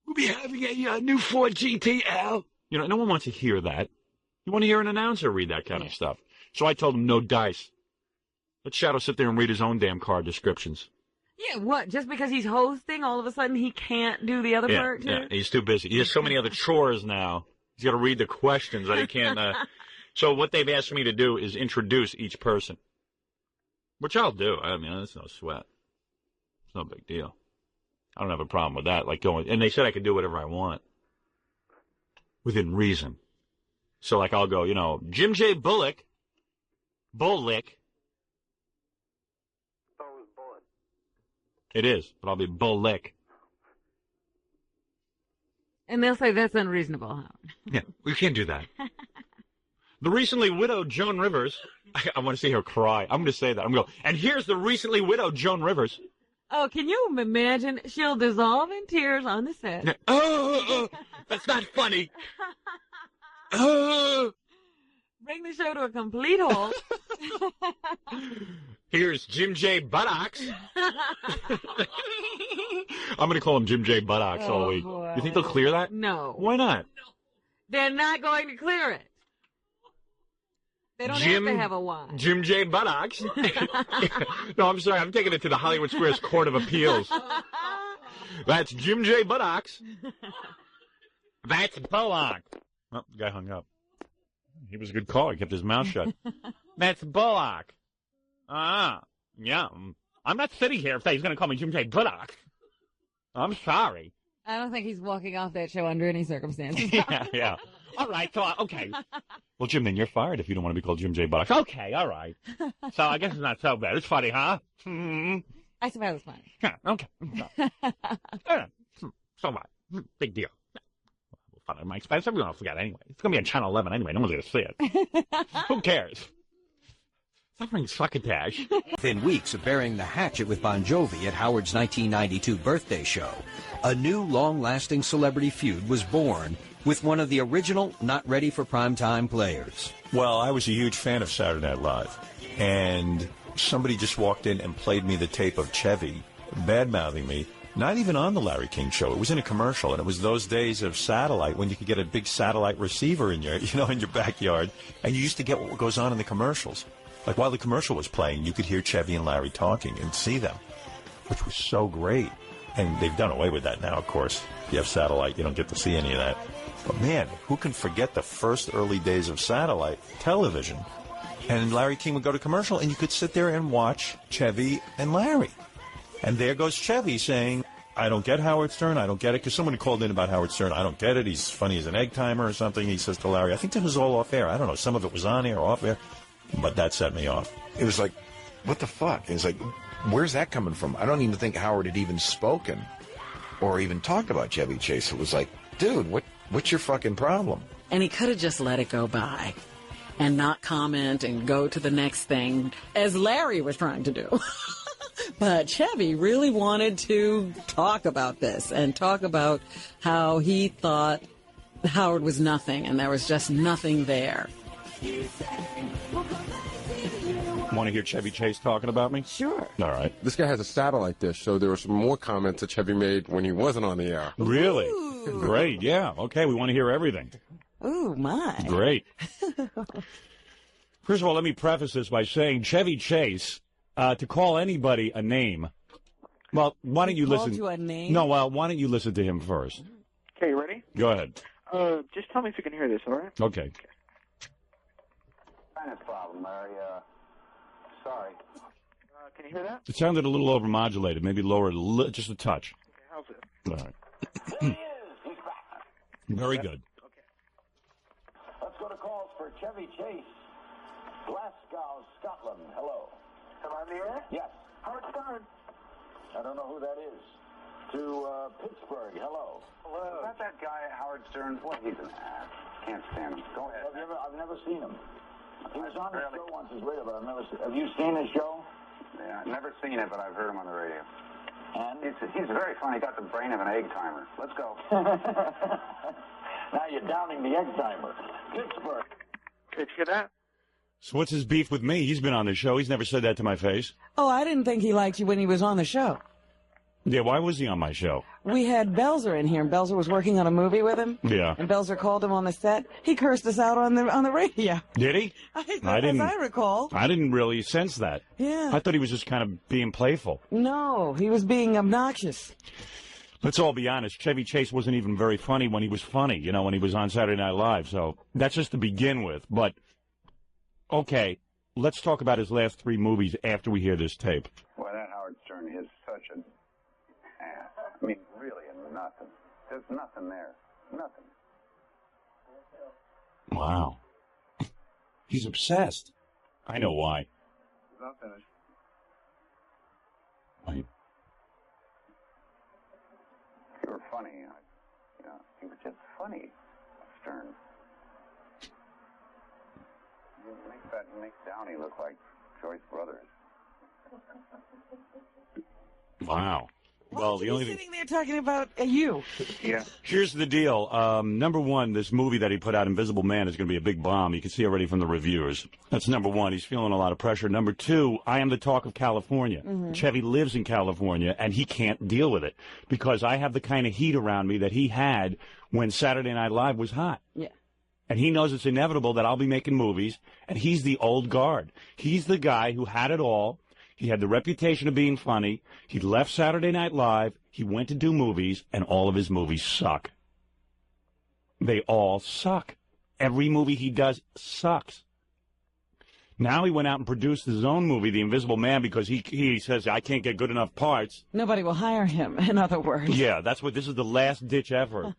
we'll be having a new Ford GTL. You know, no one wants to hear that. You want to hear an announcer read that kind of stuff. So I told him, no dice. Let Shadow sit there and read his own damn car descriptions. Yeah, what? Just because he's hosting, all of a sudden he can't do the other part, too? Yeah, he's too busy. He has so many other chores now. He's got to read the questions that he can't. So what they've asked me to do is introduce each person, which I'll do. I mean, it's no sweat. It's no big deal. I don't have a problem with that. Like going, and they said I could do whatever I want within reason. So like I'll go, you know, Jim J. Bullick. It is, but I'll be Bullick. And they'll say that's unreasonable, huh? Yeah, we can't do that. The recently widowed Joan Rivers. I want to see her cry. I'm going to say that. I'm going to go, and here's the recently widowed Joan Rivers. Oh, can you imagine? She'll dissolve in tears on the set. That's not funny. Bring the show to a complete halt. Here's Jim J. Buttocks. I'm going to call him Jim J. Buttocks all week. Boy. You think they'll clear that? No. Why not? They're not going to clear it. They don't have to have a why. Jim J. Buttocks. No, I'm sorry. I'm taking it to the Hollywood Squares Court of Appeals. That's Jim J. Buttocks. That's Bullock. Oh, the guy hung up. He was a good caller. He kept his mouth shut. That's Bullock. Yeah. I'm not sitting here if he's going to call me Jim J. Bullock. I'm sorry. I don't think he's walking off that show under any circumstances. Yeah. All right, so, okay. Well, Jim, then you're fired if you don't want to be called Jim J. Buttocks. Okay, all right. So I guess it's not so bad. It's funny, huh? I suppose it's funny. Yeah, okay. So what? Big deal. Fun at my expense. Everyone will forget anyway. It's going to be on Channel 11 anyway. No one's going to see it. Who cares? Suffering succotash. Within weeks of burying the hatchet with Bon Jovi at Howard's 1992 birthday show, a new long-lasting celebrity feud was born with one of the original not ready for primetime players. Well, I was a huge fan of Saturday Night Live, and somebody just walked in and played me the tape of Chevy bad-mouthing me, not even on the Larry King show. It was in a commercial, and it was those days of satellite when you could get a big satellite receiver in your, in your backyard, and you used to get what goes on in the commercials. Like while the commercial was playing, you could hear Chevy and Larry talking and see them, which was so great. And they've done away with that now, of course. If you have satellite, you don't get to see any of that. But man, who can forget the first early days of satellite television? And Larry King would go to commercial, and you could sit there and watch Chevy and Larry. And there goes Chevy saying, I don't get Howard Stern, I don't get it. Because someone called in about Howard Stern, I don't get it. He's funny as an egg timer or something. He says to Larry, I think that was all off air. I don't know. Some of it was on air or off air. But that set me off. It was like, what the fuck? It's like, where's that coming from? I don't even think Howard had even spoken or even talked about Chevy Chase. It was like, dude, what's your fucking problem? And he could have just let it go by and not comment and go to the next thing, as Larry was trying to do. But Chevy really wanted to talk about this and talk about how he thought Howard was nothing and there was just nothing there. Want to hear Chevy Chase talking about me? Sure. All right. This guy has a satellite dish, so there were some more comments that Chevy made when he wasn't on the air. Really? Ooh. Great, yeah. Okay, we want to hear everything. Ooh, my. Great. First of all, let me preface this by saying Chevy Chase, to call anybody a name. Well, why don't you listen? You a name? No, well, why don't you listen to him first? Okay, you ready? Go ahead. Just tell me if you can hear this, all right? Okay. Sinus problem, Larry. Sorry. Can you hear that? It sounded a little overmodulated. Maybe lower it just a touch. Okay, how's it? All right. There he is. He's back. Very good. Okay. Let's go to calls for Chevy Chase. Glasgow, Scotland. Hello. Am I in the air? Yes. Howard Stern. I don't know who that is. To Pittsburgh. Hello. Hello. Is that that guy, Howard Stern? What? He's an ass. Can't stand him. Go ahead. I've never seen him. He was on the show once as radio, but I've never seen. Have you seen his show? Yeah, I've never seen it, but I've heard him on the radio. And he's very funny. He got the brain of an egg timer. Let's go. Now you're downing the egg timer. Pittsburgh. Did you hear that? So what's his beef with me? He's been on the show. He's never said that to my face. Oh, I didn't think he liked you when he was on the show. Yeah, why was he on my show? We had Belzer in here, and Belzer was working on a movie with him. Yeah. And Belzer called him on the set. He cursed us out on the radio. Did he? I didn't. As I recall. I didn't really sense that. Yeah. I thought he was just kind of being playful. No, he was being obnoxious. Let's all be honest. Chevy Chase wasn't even very funny when he was funny, you know, when he was on Saturday Night Live. So that's just to begin with. But, okay, let's talk about his last 3 movies after we hear this tape. Well, that Howard Stern is such an ass. I mean, really, nothing. There's nothing there. Nothing. Wow. He's obsessed. I know why. It's not finished. Right. You were funny. He was just funny, Stern. You make Downey look like Joyce Brothers. Wow. Well, the only thing... sitting there talking about you. Yeah. Here's the deal. Number one, this movie that he put out, Invisible Man, is going to be a big bomb. You can see already from the reviewers. That's number one. He's feeling a lot of pressure. Number two, I am the talk of California. Mm-hmm. Chevy lives in California, and he can't deal with it because I have the kind of heat around me that he had when Saturday Night Live was hot. Yeah. And he knows it's inevitable that I'll be making movies, and he's the old guard. He's the guy who had it all. He had the reputation of being funny. He left Saturday Night Live. He went to do movies, and all of his movies suck. They all suck. Every movie he does sucks. Now he went out and produced his own movie, The Invisible Man, because he says, I can't get good enough parts. Nobody will hire him, in other words. Yeah, this is the last-ditch effort.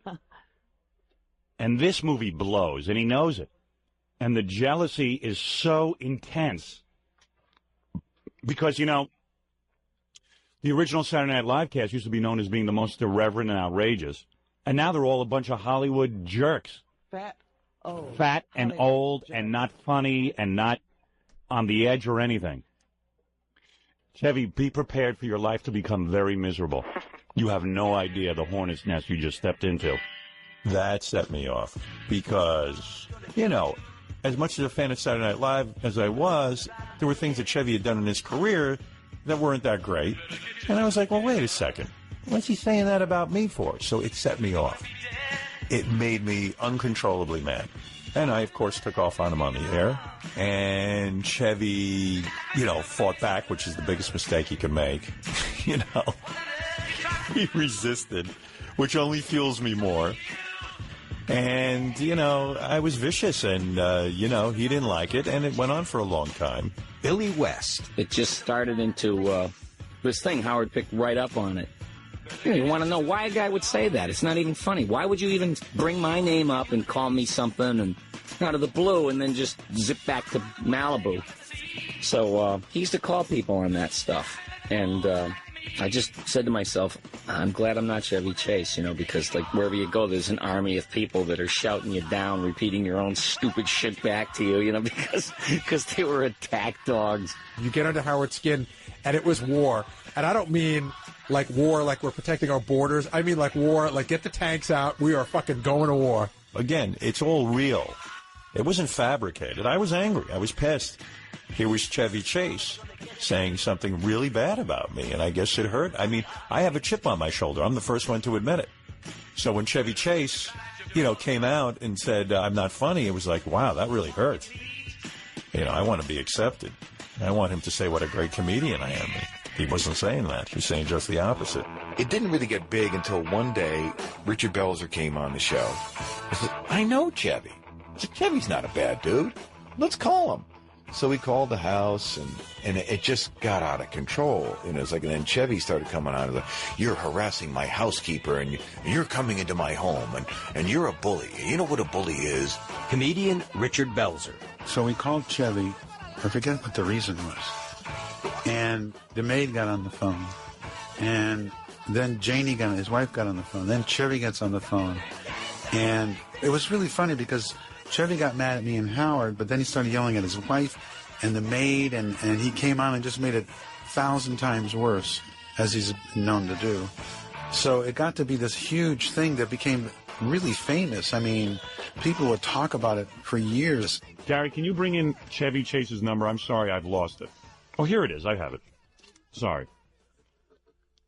And this movie blows, and he knows it. And the jealousy is so intense. Because, you know, the original Saturday Night Live cast used to be known as being the most irreverent and outrageous. And now they're all a bunch of Hollywood jerks. Fat and old and not funny and not on the edge or anything. Chevy, be prepared for your life to become very miserable. You have no idea the hornet's nest you just stepped into. That set me off because, you know, as much as a fan of Saturday Night Live as I was, there were things that Chevy had done in his career that weren't that great. And I was like, well, wait a second. What's he saying that about me for? So it set me off. It made me uncontrollably mad. And I, of course, took off on him on the air. And Chevy, you know, fought back, which is the biggest mistake he could make. You know, he resisted, which only fuels me more. And, you know, I was vicious, and, you know, he didn't like it, and it went on for a long time. Billy West. It just started into this thing. Howard picked right up on it. You want to know why a guy would say that? It's not even funny. Why would you even bring my name up and call me something and out of the blue and then just zip back to Malibu? So he used to call people on that stuff, and I just said to myself, I'm glad I'm not Chevy Chase, you know, because, like, wherever you go, there's an army of people that are shouting you down, repeating your own stupid shit back to you, you know, because they were attack dogs. You get under Howard's skin, and it was war. And I don't mean, like, war like we're protecting our borders. I mean, like, war, like, get the tanks out. We are fucking going to war. Again, it's all real. It wasn't fabricated. I was angry. I was pissed. Here was Chevy Chase saying something really bad about me, and I guess it hurt. I mean, I have a chip on my shoulder. I'm the first one to admit it. So when Chevy Chase, you know, came out and said, I'm not funny, it was like, wow, that really hurts. You know, I want to be accepted. I want him to say what a great comedian I am. He wasn't saying that. He was saying just the opposite. It didn't really get big until one day Richard Belzer came on the show. I said, I know Chevy. I said, Chevy's not a bad dude. Let's call him. So we called the house, and it just got out of control. You know, it's like, and then Chevy started coming on. Like, you're harassing my housekeeper, and you're coming into my home, and you're a bully. You know what a bully is? Comedian Richard Belzer. So we called Chevy. I forget what the reason was. And the maid got on the phone. And then Janie his wife got on the phone. Then Chevy gets on the phone. And it was really funny because Chevy got mad at me and Howard, but then he started yelling at his wife and the maid, and he came on and just made it 1,000 times worse, as he's known to do. So it got to be this huge thing that became really famous. I mean, people would talk about it for years. Gary, can you bring in Chevy Chase's number? I'm sorry, I've lost it. Oh, here it is. I have it. Sorry.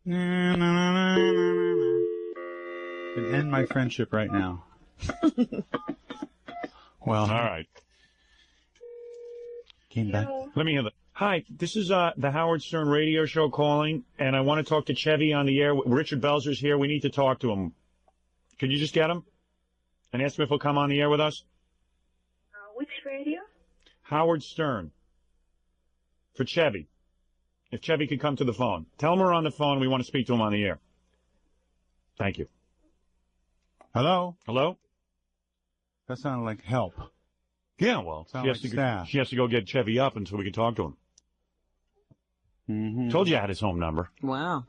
Can end my friendship right now. Well, all right. Came back. Let me hear that. Hi, this is the Howard Stern radio show calling, and I want to talk to Chevy on the air. Richard Belzer's here. We need to talk to him. Can you just get him and ask him if he'll come on the air with us? Which radio? Howard Stern. For Chevy. If Chevy could come to the phone. Tell him we're on the phone. We want to speak to him on the air. Thank you. Hello? Hello? That sounded like help. Yeah, well, Sound like staff. she has to go get Chevy up until we can talk to him. Mm-hmm. Told you I had his home number. Wow.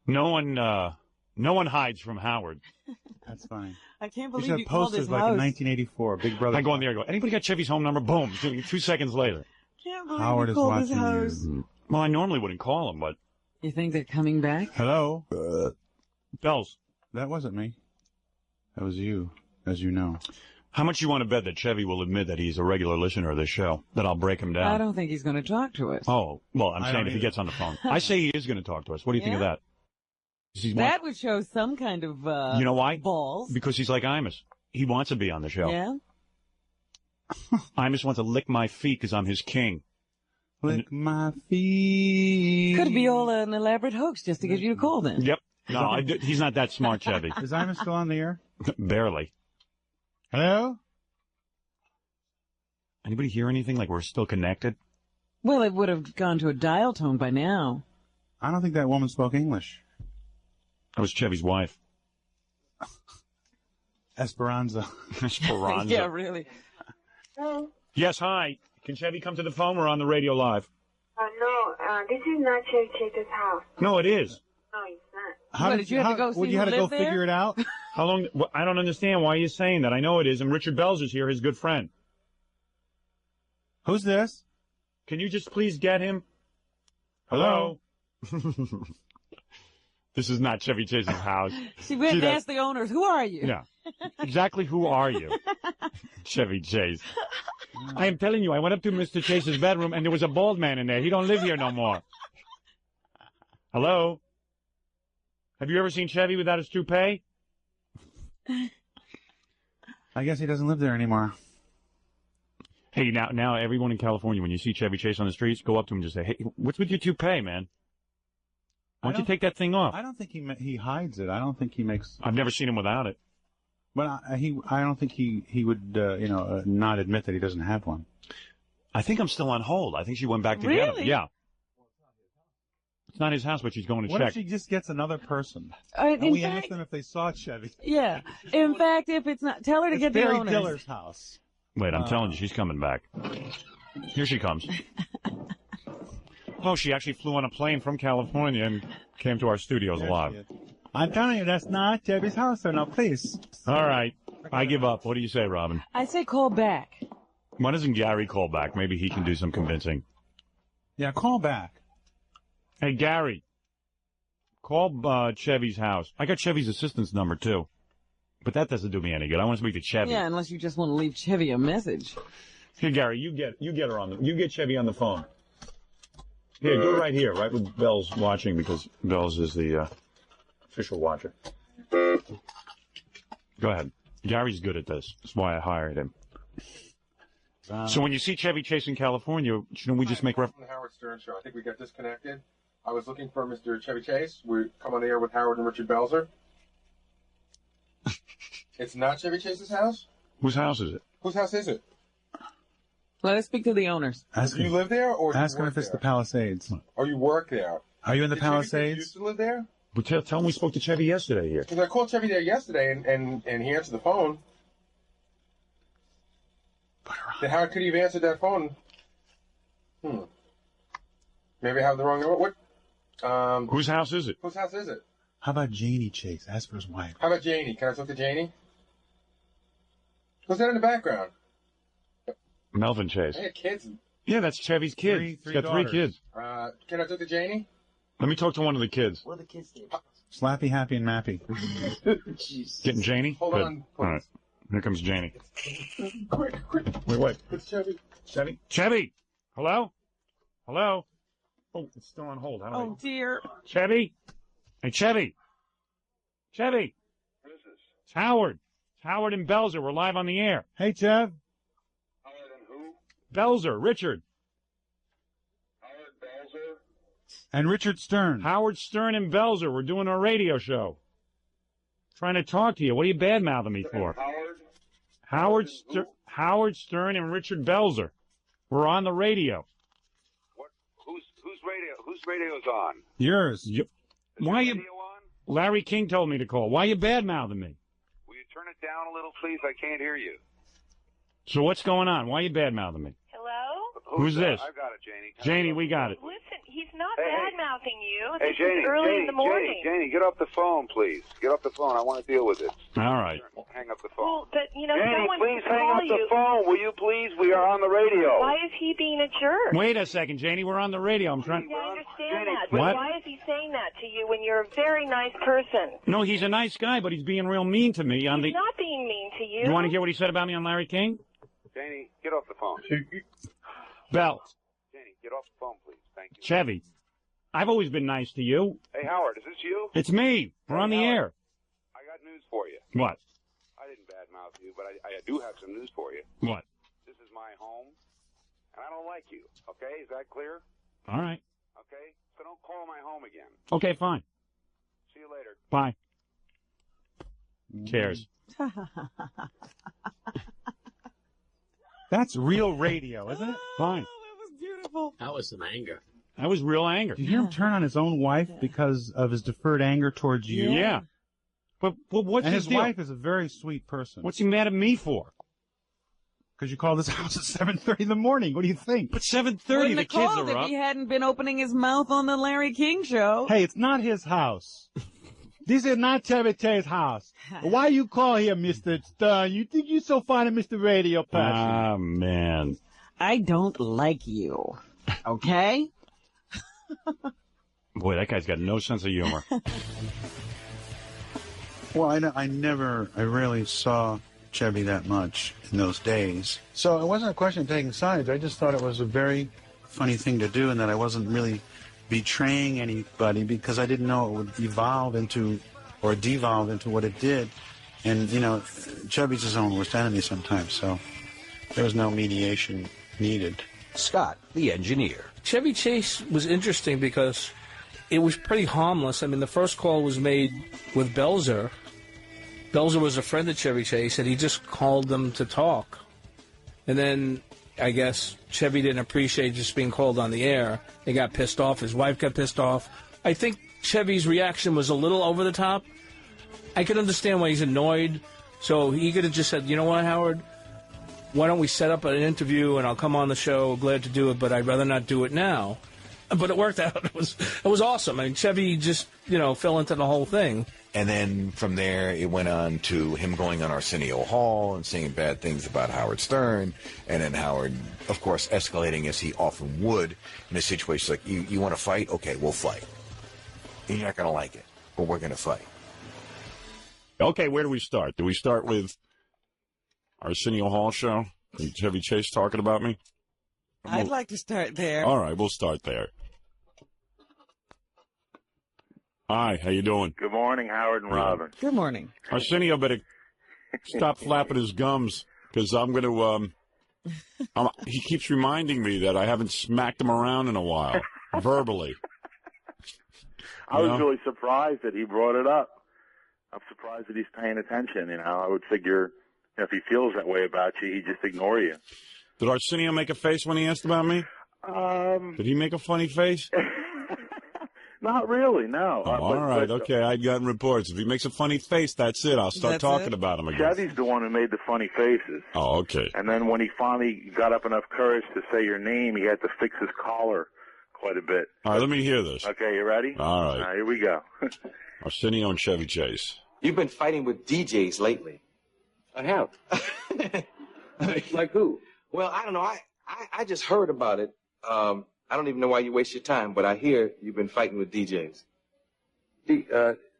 No one hides from Howard. That's funny. I can't You believe should you have called posters his like house. in 1984. Big Brother. I go in there and go, anybody got Chevy's home number? Boom. 2 seconds later. Can't believe Howard you is called his watching house. you. Well, I normally wouldn't call him, but... You think they're coming back? Hello? Bells. That wasn't me. That was you, as you know. How much you want to bet that Chevy will admit that he's a regular listener of this show? That I'll break him down? I don't think he's going to talk to us. Oh, well, I'm I saying don't if he either. gets on the phone. I say he is going to talk to us. What do you think of Yeah? that? He's That would show some kind of you know why? balls. Because he's like Imus. He wants to be on the show. Yeah? Imus wants to lick my feet because I'm his king. Lick my feet. Could be all an elaborate hoax just to get you to call then. Yep. No, he's not that smart, Chevy. Is Imus still on the air? Barely. Hello? Anybody hear anything like we're still connected? Well, it would have gone to a dial tone by now. I don't think that woman spoke English. That was Chevy's wife. Esperanza. Esperanza. Yeah, really. Hello? Yes, hi. Can Chevy come to the phone? We're on the radio live. No, this is not Chevy Chase's house. No, it is. No, it's not. How What, did you have to go see you who had to go lived there? figure it out? How long? I don't understand why you're saying that. I know it is, and Richard Belzer's here, his good friend. Who's this? Can you just please get him? Hello? This is not Chevy Chase's house. See, we have to ask the owners, who are you? Yeah. Exactly who are you? Chevy Chase. I am telling you, I went up to Mr. Chase's bedroom, and there was a bald man in there. He don't live here no more. Hello? Have you ever seen Chevy without his toupee? I guess he doesn't live there anymore. Hey, now everyone in California, when you see Chevy Chase on the streets, go up to him and just say, hey, what's with your toupee, man? Why don't you take that thing off? I don't think he hides it. I don't think he makes... I've never seen him without it. But I don't think he would, not admit that he doesn't have one. I think I'm still on hold. I think she went back to get him. Really? Yeah. It's not his house, but she's going to What check. if she just gets another person? In And we fact- ask them if they saw Chevy. Yeah. In fact, if it's not, tell her to It's get the Barry owners. Diller's house. Wait, I'm telling you, she's coming back. Here she comes. Oh, she actually flew on a plane from California and came to our studios live. I'm telling you, that's not Chevy's house, so now please. All right. I give up. What do you say, Robin? I say call back. Why doesn't Gary call back? Maybe he can do some convincing. Yeah, call back. Hey, Gary. Call Chevy's house. I got Chevy's assistant's number, too. But that doesn't do me any good. I want to speak to Chevy. Yeah, unless you just want to leave Chevy a message. Here, Gary, you get her on you get Chevy on the phone. Here, go right here, right with Bell's watching, because Bell's is the official watcher. Go ahead. Gary's good at this. That's why I hired him. So when you see Chevy Chase in California, shouldn't we just make From the Howard Stern Show. I think we got disconnected. I was looking for Mr. Chevy Chase. We come on the air with Howard and Richard Belzer. It's not Chevy Chase's house? Whose house is it? Whose house is it? Let us speak to the owners. Do you live there, or do Ask you him work if it's there? the Palisades. Or you work there? Are you in the Did Chevy Chase Palisades? used to live there? But tell him we spoke to Chevy yesterday here. Because I called Chevy there yesterday, and he answered the phone. Then how could he have answered that phone? Maybe I have the wrong number. What? Whose house is it? Whose house is it? How about Janie Chase? Ask for his wife. How about Janie? Can I talk to Janie? Who's that in the background? Melvin Chase. I had kids. Yeah, that's Chevy's kid. Three He's got three daughters. kids. Can I talk to Janie? Let me talk to one of the kids. What are the kids' names? Slappy, happy, and mappy. Getting Janie? Hold Good. on. All right. Here comes Janie. Quick. Wait, what? It's Chevy. Chevy? Chevy! Hello? Hello? Oh, it's still on hold. How do I... Oh, dear. Chevy? Hey, Chevy! Chevy! What is this? It's Howard. It's Howard and Belzer. We're live on the air. Hey, Chev. Howard and who? Belzer, Richard. Howard Belzer? And Richard Stern. Howard Stern and Belzer. We're doing our radio show. Trying to talk to you. What are you bad-mouthing me for? Howard? Howard Stern and Richard Belzer. We're on the radio. What? Whose radio? Whose radio's on? Yours. Why you? Larry King told me to call. Why you bad-mouthing me? Will you turn it down a little, please? I can't hear you. So what's going on? Why you bad-mouthing me? Hello? Who's this? I've got it, Janie. Janie, we got it. Listen, he's not Hey, bad-mouthing you. Hey, This Janie. is early in the morning. Janie, get off the phone, please. Get off the phone. I want to deal with it. All right. Hang up the phone. Well, but, you know, Janie, someone please can hang call up the you. phone, will you, please? We are on the radio. Why is he being a jerk? Wait a second, Janie. We're on the radio. I'm trying. I understand that, but What? why is he saying that to you when you're a very nice person? No, he's a nice guy, but he's being real mean to me on He's the. not being mean to you. You want to hear what he said about me on Larry King? Janie, get off the phone. Bell. Janie, get off the phone, please. Thank you. Chevy. I've always been nice to you. Hey, Howard, is this you? It's me. We're on the air. I got news for you. What? I didn't badmouth you, but I do have some news for you. What? This is my home, and I don't like you. Okay, is that clear? All right. Okay, so don't call my home again. Okay, fine. See you later. Bye. Cares. That's real radio, isn't it? Fine. Beautiful. That was some anger. That was real anger. Did you hear him turn on his own wife because of his deferred anger towards you? Yeah. But what's And his his deal? wife is a very sweet person. What's he mad at me for? Because you called this house at 7:30 in the morning. What do you think? But 7:30, Wouldn't the have kids called are if up. he hadn't been opening his mouth on the Larry King show. Hey, it's not his house. This is not Chevy Chase house. Why you call here, Mr. Stern? You think you're so fine at Mr. Radio Person? Ah, man. I don't like you. Okay? Boy, that guy's got no sense of humor. Well, I rarely saw Chevy that much in those days. So it wasn't a question of taking sides. I just thought it was a very funny thing to do and that I wasn't really betraying anybody because I didn't know it would evolve into or devolve into what it did. And, you know, Chevy's his own worst enemy sometimes, so there was no mediation needed. Scott, the engineer. Chevy Chase was interesting because it was pretty harmless. I mean, the first call was made with Belzer. Belzer was a friend of Chevy Chase, and he just called them to talk. And then I guess Chevy didn't appreciate just being called on the air. He got pissed off. His wife got pissed off. I think Chevy's reaction was a little over the top. I could understand why he's annoyed. So he could have just said, you know what, Howard? Why don't we set up an interview and I'll come on the show. Glad to do it, but I'd rather not do it now. But it worked out. It was awesome. I mean, Chevy just, fell into the whole thing. And then from there, it went on to him going on Arsenio Hall and saying bad things about Howard Stern. And then Howard, of course, escalating as he often would in a situation like, you want to fight? Okay, we'll fight. You're not going to like it, but we're going to fight. Okay, where do we start? Do we start with Arsenio Hall show? And Chevy Chase talking about me? I'd like to start there. All right, we'll start there. Hi, how you doing? Good morning, Howard and Robin. Good morning. Arsenio better stop flapping his gums because I'm going to. He keeps reminding me that I haven't smacked him around in a while, verbally. I was really surprised that he brought it up. I'm surprised that he's paying attention. I would figure if he feels that way about you, he'd just ignore you. Did Arsenio make a face when he asked about me? Did he make a funny face? Not really, no. Oh, all right, okay. I'd gotten reports. If he makes a funny face, that's it. I'll start talking about him again. Chevy's the one who made the funny faces. Oh, okay. And then when he finally got up enough courage to say your name, he had to fix his collar quite a bit. All right, let me hear this. Okay, you ready? All right. Here we go. Arsenio and Chevy Chase. You've been fighting with DJs lately. I have. Like who? Well, I don't know. I just heard about it. I don't even know why you waste your time, but I hear you've been fighting with DJs.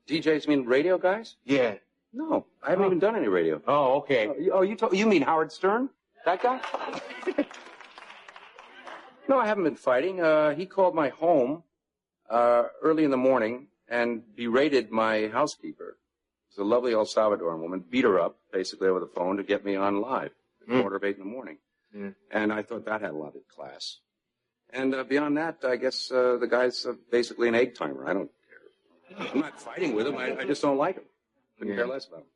DJs mean radio guys? Yeah. No, I haven't even done any radio. Oh, okay. You mean Howard Stern? That guy? No, I haven't been fighting. He called my home early in the morning and berated my housekeeper. It's a lovely El Salvadoran woman. Beat her up, basically, over the phone to get me on live at 7:45 in the morning. And I thought that had a lot of class. And beyond that, I guess the guy's basically an egg timer. I don't care. I'm not fighting with him. I just don't like him. Couldn't care less about him.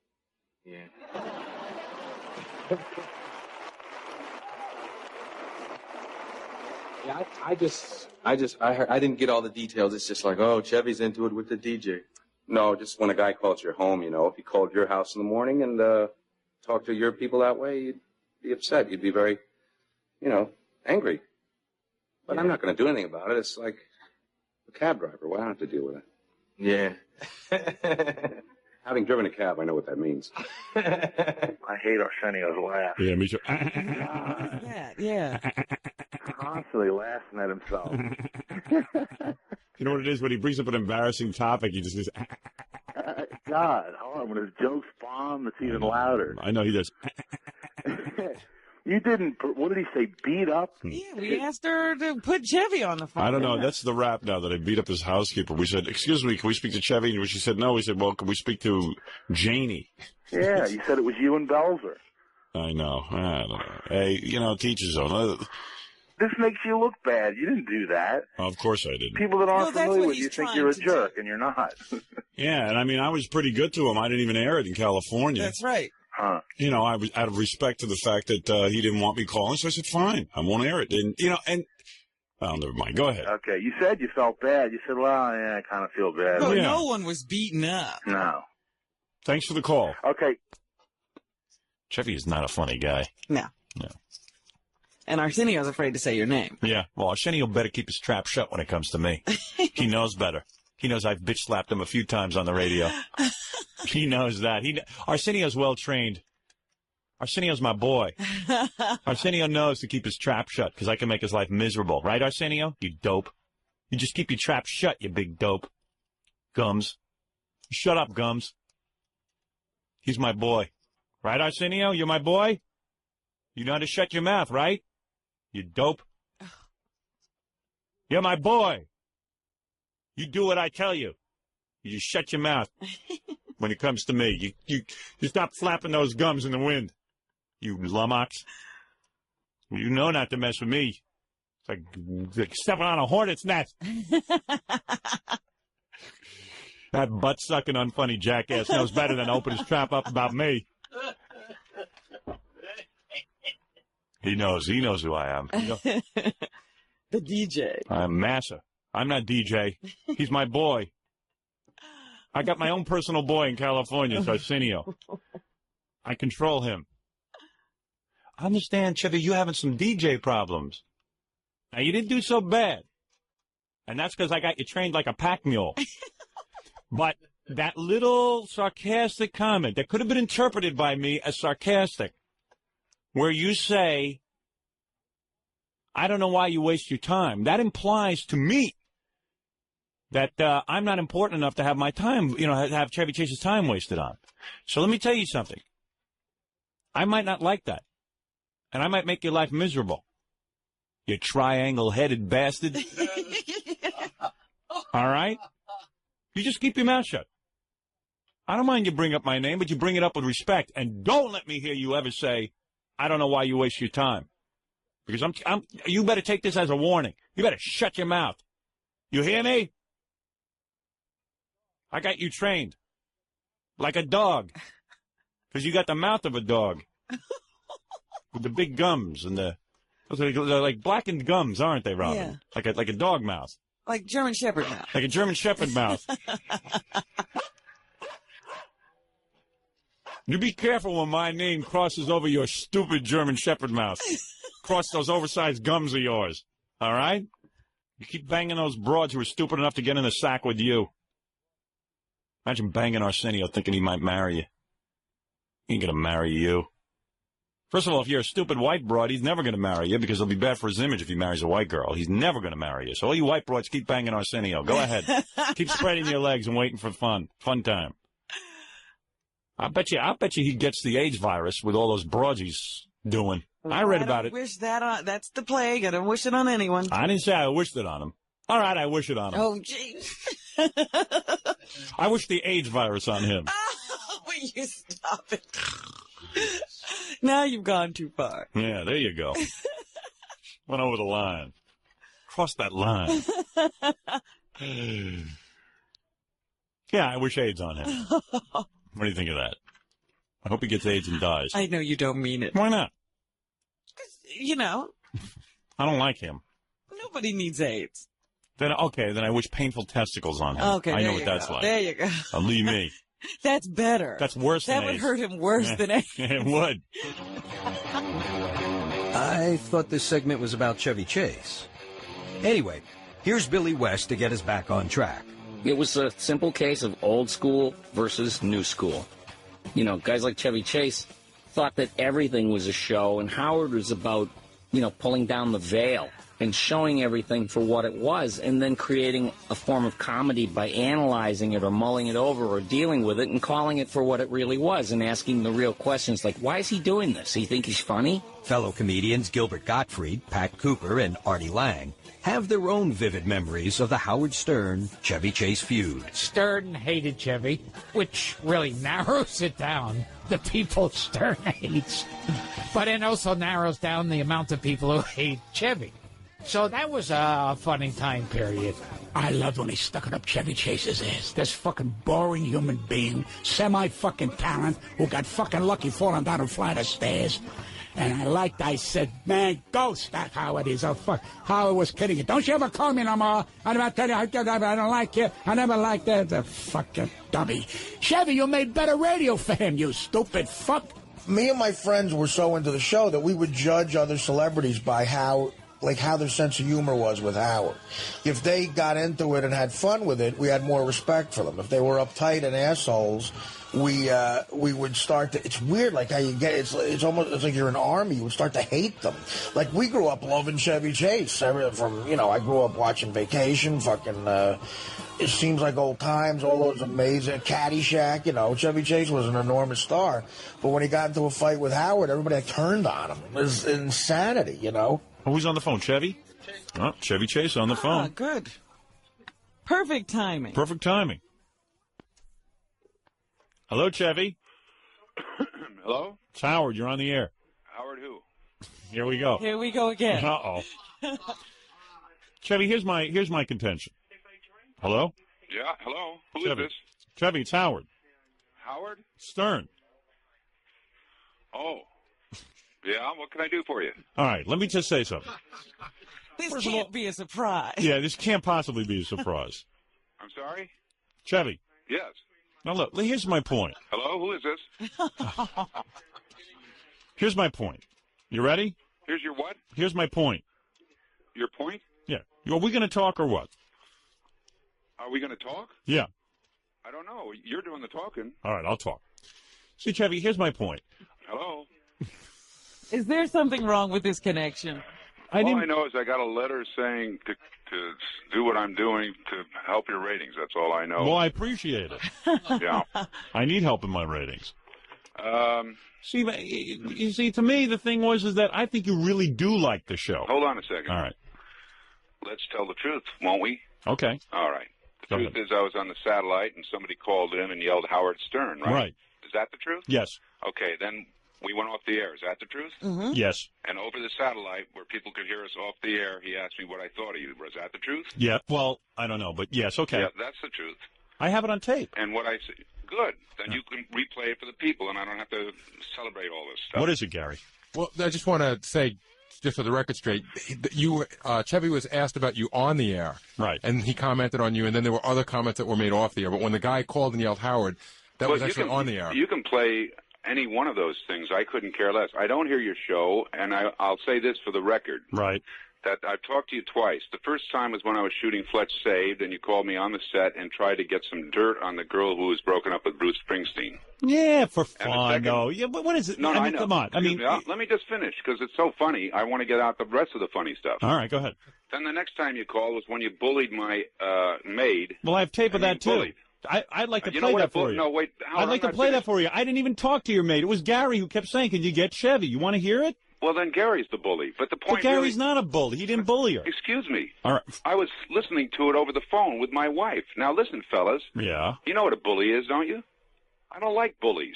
Yeah. Yeah, I didn't get all the details. It's just like, oh, Chevy's into it with the DJ. No, just when a guy calls your home, if he called your house in the morning and talked to your people that way, you'd be upset. You'd be very, angry. But I'm not going to do anything about it. It's like a cab driver. Why do I have to deal with it? Yeah. Having driven a cab, I know what that means. I hate Arsenio's laugh. Yeah, me too. Yeah. Constantly laughing at himself. You know what it is? When he brings up an embarrassing topic, he just goes, God, hold on. When his jokes bomb, it's even louder. I know he does. You didn't, what did he say, beat up? Yeah, we asked her to put Chevy on the phone. I don't know. That's the rap now that I beat up his housekeeper. We said, excuse me, can we speak to Chevy? And she said, no. We said, well, can we speak to Janie? Yeah, you said it was you and Belzer. I know. I don't know. Hey, teach his own. This makes you look bad. You didn't do that. Of course I didn't. People that aren't familiar with you think you're a jerk, and you're not. Yeah, and I was pretty good to him. I didn't even air it in California. That's right. Huh. I was out of respect to the fact that he didn't want me calling, so I said, fine, I won't air it. And, well, never mind. Go ahead. Okay, you said you felt bad. You said, well, yeah, I kind of feel bad. Well, no one was beaten up. No. Thanks for the call. Okay. Chevy is not a funny guy. No. And Arsenio's afraid to say your name. Yeah, well, Arsenio better keep his trap shut when it comes to me. He knows better. He knows I've bitch slapped him a few times on the radio. He knows that. Arsenio's well trained. Arsenio's my boy. Arsenio knows to keep his trap shut because I can make his life miserable. Right, Arsenio? You dope. You just keep your trap shut, you big dope. Gums. Shut up, Gums. He's my boy. Right, Arsenio? You're my boy? You know how to shut your mouth, right? You dope. You're my boy. You do what I tell you. You just shut your mouth when it comes to me. You stop flapping those gums in the wind, you lummox. You know not to mess with me. It's like stepping on a hornet's nest. That butt-sucking, unfunny jackass knows better than to open his trap up about me. He knows who I am. The DJ. I'm Massa. I'm not DJ. He's my boy. I got my own personal boy in California, it's Arsenio. I control him. I understand, Chevy, you having some DJ problems. Now, you didn't do so bad. And that's because I got you trained like a pack mule. But that little sarcastic comment that could have been interpreted by me as sarcastic, where you say, I don't know why you waste your time, that implies to me that I'm not important enough to have my time, have Chevy Chase's time wasted on. So let me tell you something. I might not like that. And I might make your life miserable. You triangle-headed bastard. All right? You just keep your mouth shut. I don't mind you bring up my name, but you bring it up with respect. And don't let me hear you ever say, I don't know why you waste your time. Because you better take this as a warning. You better shut your mouth. You hear me? I got you trained. Like a dog. Because you got the mouth of a dog. With the big gums and they're like blackened gums, aren't they, Robin? Yeah. Like a dog mouth. Like German Shepherd mouth. Like a German Shepherd mouth. You be careful when my name crosses over your stupid German Shepherd mouth. Cross those oversized gums of yours. All right? You keep banging those broads who are stupid enough to get in the sack with you. Imagine banging Arsenio thinking he might marry you. He ain't gonna marry you. First of all, if you're a stupid white broad, he's never going to marry you because it'll be bad for his image if he marries a white girl. He's never going to marry you. So all you white broads, keep banging Arsenio. Go ahead. Keep spreading your legs and waiting for fun time. I bet you he gets the AIDS virus with all those broads he's doing. I read about it. Wish that on, that's the plague. I don't wish it on anyone. I didn't say I wished it on him. All right, I wish it on him. Oh, jeez. I wish the AIDS virus on him. Will you stop it? Now you've gone too far. Yeah, there you go. Went over the line. Crossed that line. Yeah, I wish AIDS on him. What do you think of that? I hope he gets AIDS and dies. I know you don't mean it. Why not? You know. I don't like him. Nobody needs AIDS. Then I wish painful testicles on him. Okay, I know what that's go. like. There you go. Leave me. That's better. That's worse than AIDS. That would hurt him worse than AIDS. It would. I thought this segment was about Chevy Chase. Anyway, here's Billy West to get us back on track. It was a simple case of old school versus new school. You know, guys like Chevy Chase thought that everything was a show, and Howard was about, pulling down the veil and showing everything for what it was, and then creating a form of comedy by analyzing it or mulling it over or dealing with it and calling it for what it really was and asking the real questions like, why is he doing this? You think he's funny? Fellow comedians Gilbert Gottfried, Pat Cooper, and Artie Lang have their own vivid memories of the Howard Stern-Chevy Chase feud. Stern hated Chevy, which really narrows it down, the people Stern hates. But it also narrows down the amount of people who hate Chevy. So that was a funny time period. I loved when he stuck it up Chevy Chase's ass. This fucking boring human being, semi-fucking talent, who got fucking lucky falling down a flight of stairs. And I said, man, go stack Howard. He's a fuck. Howard was kidding you. Don't you ever call me no more. I'm about to tell you, I don't like you. I never liked that. The fucking dummy. Chevy, you made better radio for him, you stupid fuck. Me and my friends were so into the show that we would judge other celebrities by how their sense of humor was with Howard. If they got into it and had fun with it, we had more respect for them. If they were uptight and assholes, we would start to. It's weird, like how you get. It's almost like you're an army. You would start to hate them. Like we grew up loving Chevy Chase. I grew up watching Vacation. It seems like old times. All those amazing Caddyshack. Chevy Chase was an enormous star, but when he got into a fight with Howard, everybody turned on him. It was insanity. Who's on the phone? Chevy? Oh, Chevy Chase on the phone. Good. Perfect timing. Perfect timing. Hello, Chevy. Hello? It's Howard. You're on the air. Howard who? Here we go. Here we go again. Uh-oh. Chevy, here's my contention. Hello? Yeah, hello. Who Chevy. is this? Chevy, it's Howard. Howard? Stern. Oh. Yeah, what can I do for you? All right, let me just say something. This can't be a surprise. Yeah, this can't possibly be a surprise. I'm sorry? Chevy. Yes. Now, look, here's my point. Hello, who is this? Here's my point. You ready? Here's your what? Here's my point. Your point? Yeah. Are we going to talk or what? Are we going to talk? Yeah. I don't know. You're doing the talking. All right, I'll talk. See, Chevy, here's my point. Hello? Is there something wrong with this connection? All I know is I got a letter saying to do what I'm doing to help your ratings. That's all I know. Well, I appreciate it. Yeah. I need help in my ratings. See, to me, the thing is that I think you really do like the show. Hold on a second. All right. Let's tell the truth, won't we? Okay. All right. The truth is I was on the satellite and somebody called in and yelled Howard Stern, right? Right. Is that the truth? Yes. Okay, then we went off the air. Is that the truth? Mm-hmm. Yes. And over the satellite, where people could hear us off the air, he asked me what I thought of you. Was that the truth? Yeah. Well, I don't know, but yes, okay. Yeah, that's the truth. I have it on tape. And what I say, good. Then you can replay it for the people, and I don't have to celebrate all this stuff. What is it, Gary? Well, I just want to say, just for the record straight, Chevy was asked about you on the air. Right. And he commented on you, and then there were other comments that were made off the air. But when the guy called and yelled Howard, that was actually on the air. You can play any one of those things. I couldn't care less. I don't hear your show, and I'll say this for the record. Right. that I've talked to you twice. The first time was when I was shooting Fletch Saved, and you called me on the set and tried to get some dirt on the girl who was broken up with Bruce Springsteen. Yeah, for fun, though. Yeah, but what is it? No, I mean, I know. come on. I mean, let me just finish, because it's so funny. I want to get out the rest of the funny stuff. all right, go ahead. Then the next time you called was when you bullied my maid. Well, I have tape of that, too. Bullied. I'd like to You play know what that for you. No, wait. Howard, I'd like I'm to not play that finished. for you. I didn't even talk to your mate. It was Gary who kept saying, can you get Chevy? You want to hear it? Well, then Gary's the bully. But the point But Gary's really, not a bully. He didn't bully her. Excuse me. All right. I was listening to it over the phone with my wife. Now, listen, fellas. Yeah. You know what a bully is, don't you? I don't like bullies.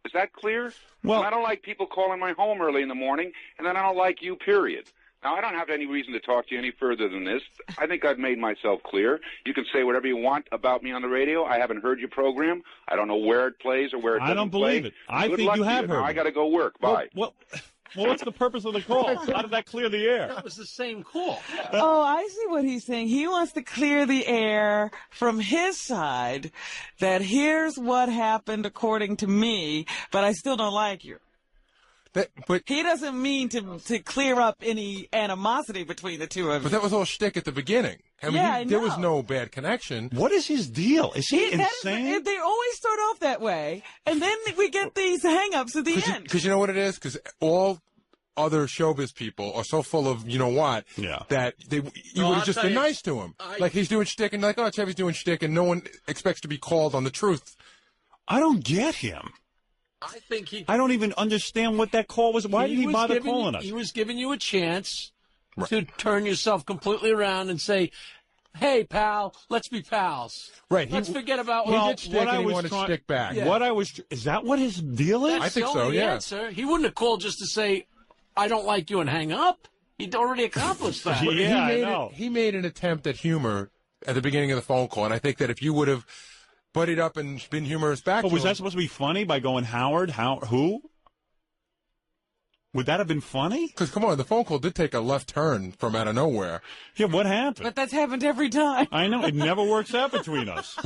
Is that clear? Well, and I don't like people calling my home early in the morning, and then I don't like you, period. Now, I don't have any reason to talk to you any further than this. I think I've made myself clear. You can say whatever you want about me on the radio. I haven't heard your program. I don't know where it plays or where it doesn't I don't believe play. it. I Good think luck you to have heard Now, I it. got to go work. Bye. Well, what's the purpose of the call? How did that clear the air? That was the same call. Oh, I see what he's saying. He wants to clear the air from his side that here's what happened according to me, but I still don't like you. But he doesn't mean to clear up any animosity between the two of you. But that was all shtick at the beginning. I mean, Yeah, there I was know. no bad connection. What is his deal? Is he That insane? is- they always start off that way, and then we get these hang-ups at the end. Because you know what it is? Because all other showbiz people are so full of that you No, would I'll have just tell been you, nice to him. Like he's doing shtick and like, oh, Chevy's doing shtick, and no one expects to be called on the truth. I don't get him. I think he. I don't even understand what that call was. Why did he was bother giving calling you, us? He was giving you a chance to turn yourself completely around and say, "Hey, pal, let's be pals. Right. Let's forget about he well, did shtick and he wanted shtick back. Yeah. What I was is that what his deal is? That's the only answer. He wouldn't have called just to say, "I don't like you," and hang up. He'd already accomplished that. He made an attempt at humor at the beginning of the phone call, and I think that if you would have buddied up and been humorous back But to was him, that supposed to be funny by going Howard? Who? Would that have been funny? Because, come on, the phone call did take a left turn from out of nowhere. Yeah, what happened? But that's happened every time. I know. It never works out between us.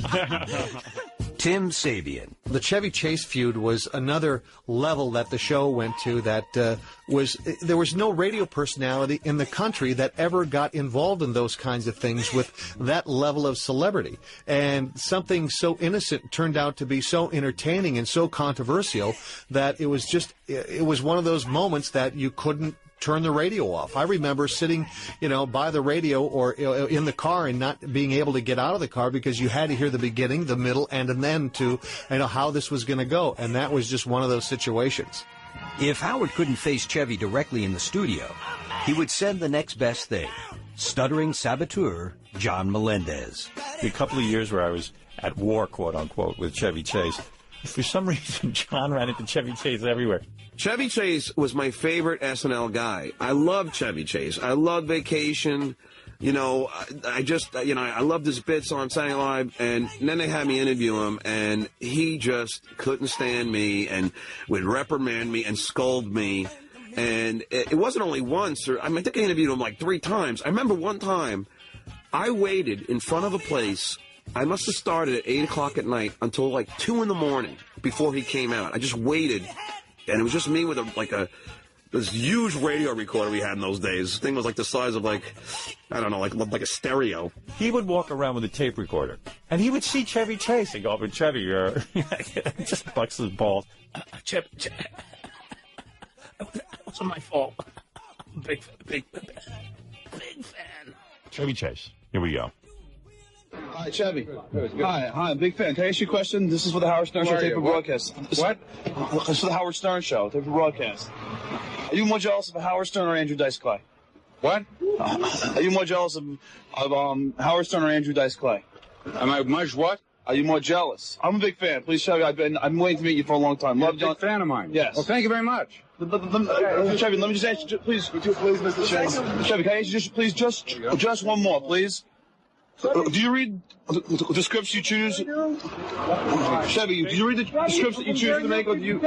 Tim Sabian. The Chevy Chase feud was another level that the show went to that there was no radio personality in the country that ever got involved in those kinds of things with that level of celebrity. And something so innocent turned out to be so entertaining and so controversial that it was one of those moments that you couldn't turn the radio off. I remember sitting, by the radio or in the car and not being able to get out of the car because you had to hear the beginning, the middle, and an end to, how this was going to go. And that was just one of those situations. If Howard couldn't face Chevy directly in the studio, he would send the next best thing, stuttering saboteur John Melendez. A couple of years where I was at war, quote unquote, with Chevy Chase. For some reason, John ran into Chevy Chase everywhere. Chevy Chase was my favorite SNL guy. I loved Chevy Chase. I loved Vacation. I loved his bits on Saturday Night Live, and then they had me interview him, and he just couldn't stand me and would reprimand me and scold me. And it wasn't only once. I think I interviewed him like 3 times. I remember one time I waited in front of a place. I must have started at 8 o'clock at night until like 2 in the morning before he came out. I just waited. And it was just me with this huge radio recorder we had in those days. This thing was like the size of like a stereo. He would walk around with a tape recorder, and he would see Chevy Chase and go, "But Chevy, just bucks his balls." Chevy, it wasn't my fault. Big fan. Chevy Chase. Here we go. Hi, Chevy. Hi, big fan. Can I ask you a question? This is for the Howard Stern Show, tape for broadcast. What? It's for the Howard Stern Show, tape for broadcast. Are you more jealous of Howard Stern or Andrew Dice Clay? What? Are you more jealous of Howard Stern or Andrew Dice Clay? Am I much what? Are you more jealous? I'm a big fan. Please, Chevy, I've been waiting to meet you for a long time. You're a big fan of mine. Yes. Well, thank you very much. Chevy, let me just ask you, please. Would you please, Mr. Chase? Chevy, can I ask you just one more, please? Do you read the scripts you choose? Chevy, do you read the scripts that you choose to make? Or do you...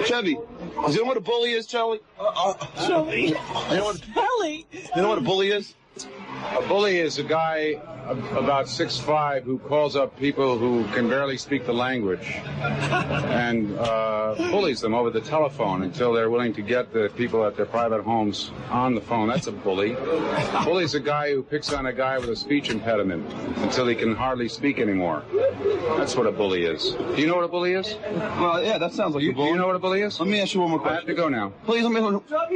Chevy, do you know what a bully is, Charlie? Charlie? You know what a bully is? A bully is a guy about 6'5" who calls up people who can barely speak the language and bullies them over the telephone until they're willing to get the people at their private homes on the phone. That's a bully. Bully's a guy who picks on a guy with a speech impediment until he can hardly speak anymore. That's what a bully is. Do you know what a bully is? Well, yeah, that sounds like a bully. Do you know what a bully is? Let me ask you one more question. I have to go now. Please, let me...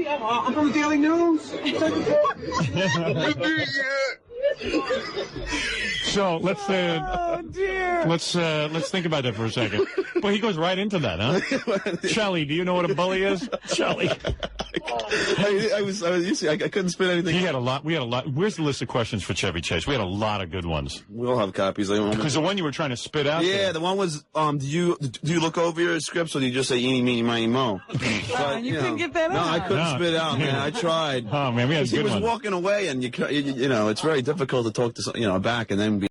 I'm from the Daily News. So let's let's think about that for a second. Well, he goes right into that, huh? Shelly, do you know what a bully is? Shelly. I couldn't spit anything. We had a lot. Where's the list of questions for Chevy Chase? We had a lot of good ones. We all have copies. Because the one you were trying to spit out. Yeah, there. the one was. Do you look over your scripts or do you just say eeny meeny miny mo? But, you couldn't get that out. No, I couldn't spit out, man. I tried. Oh man, we had good ones. He was walking away, and you know, it's very difficult to talk to back and then be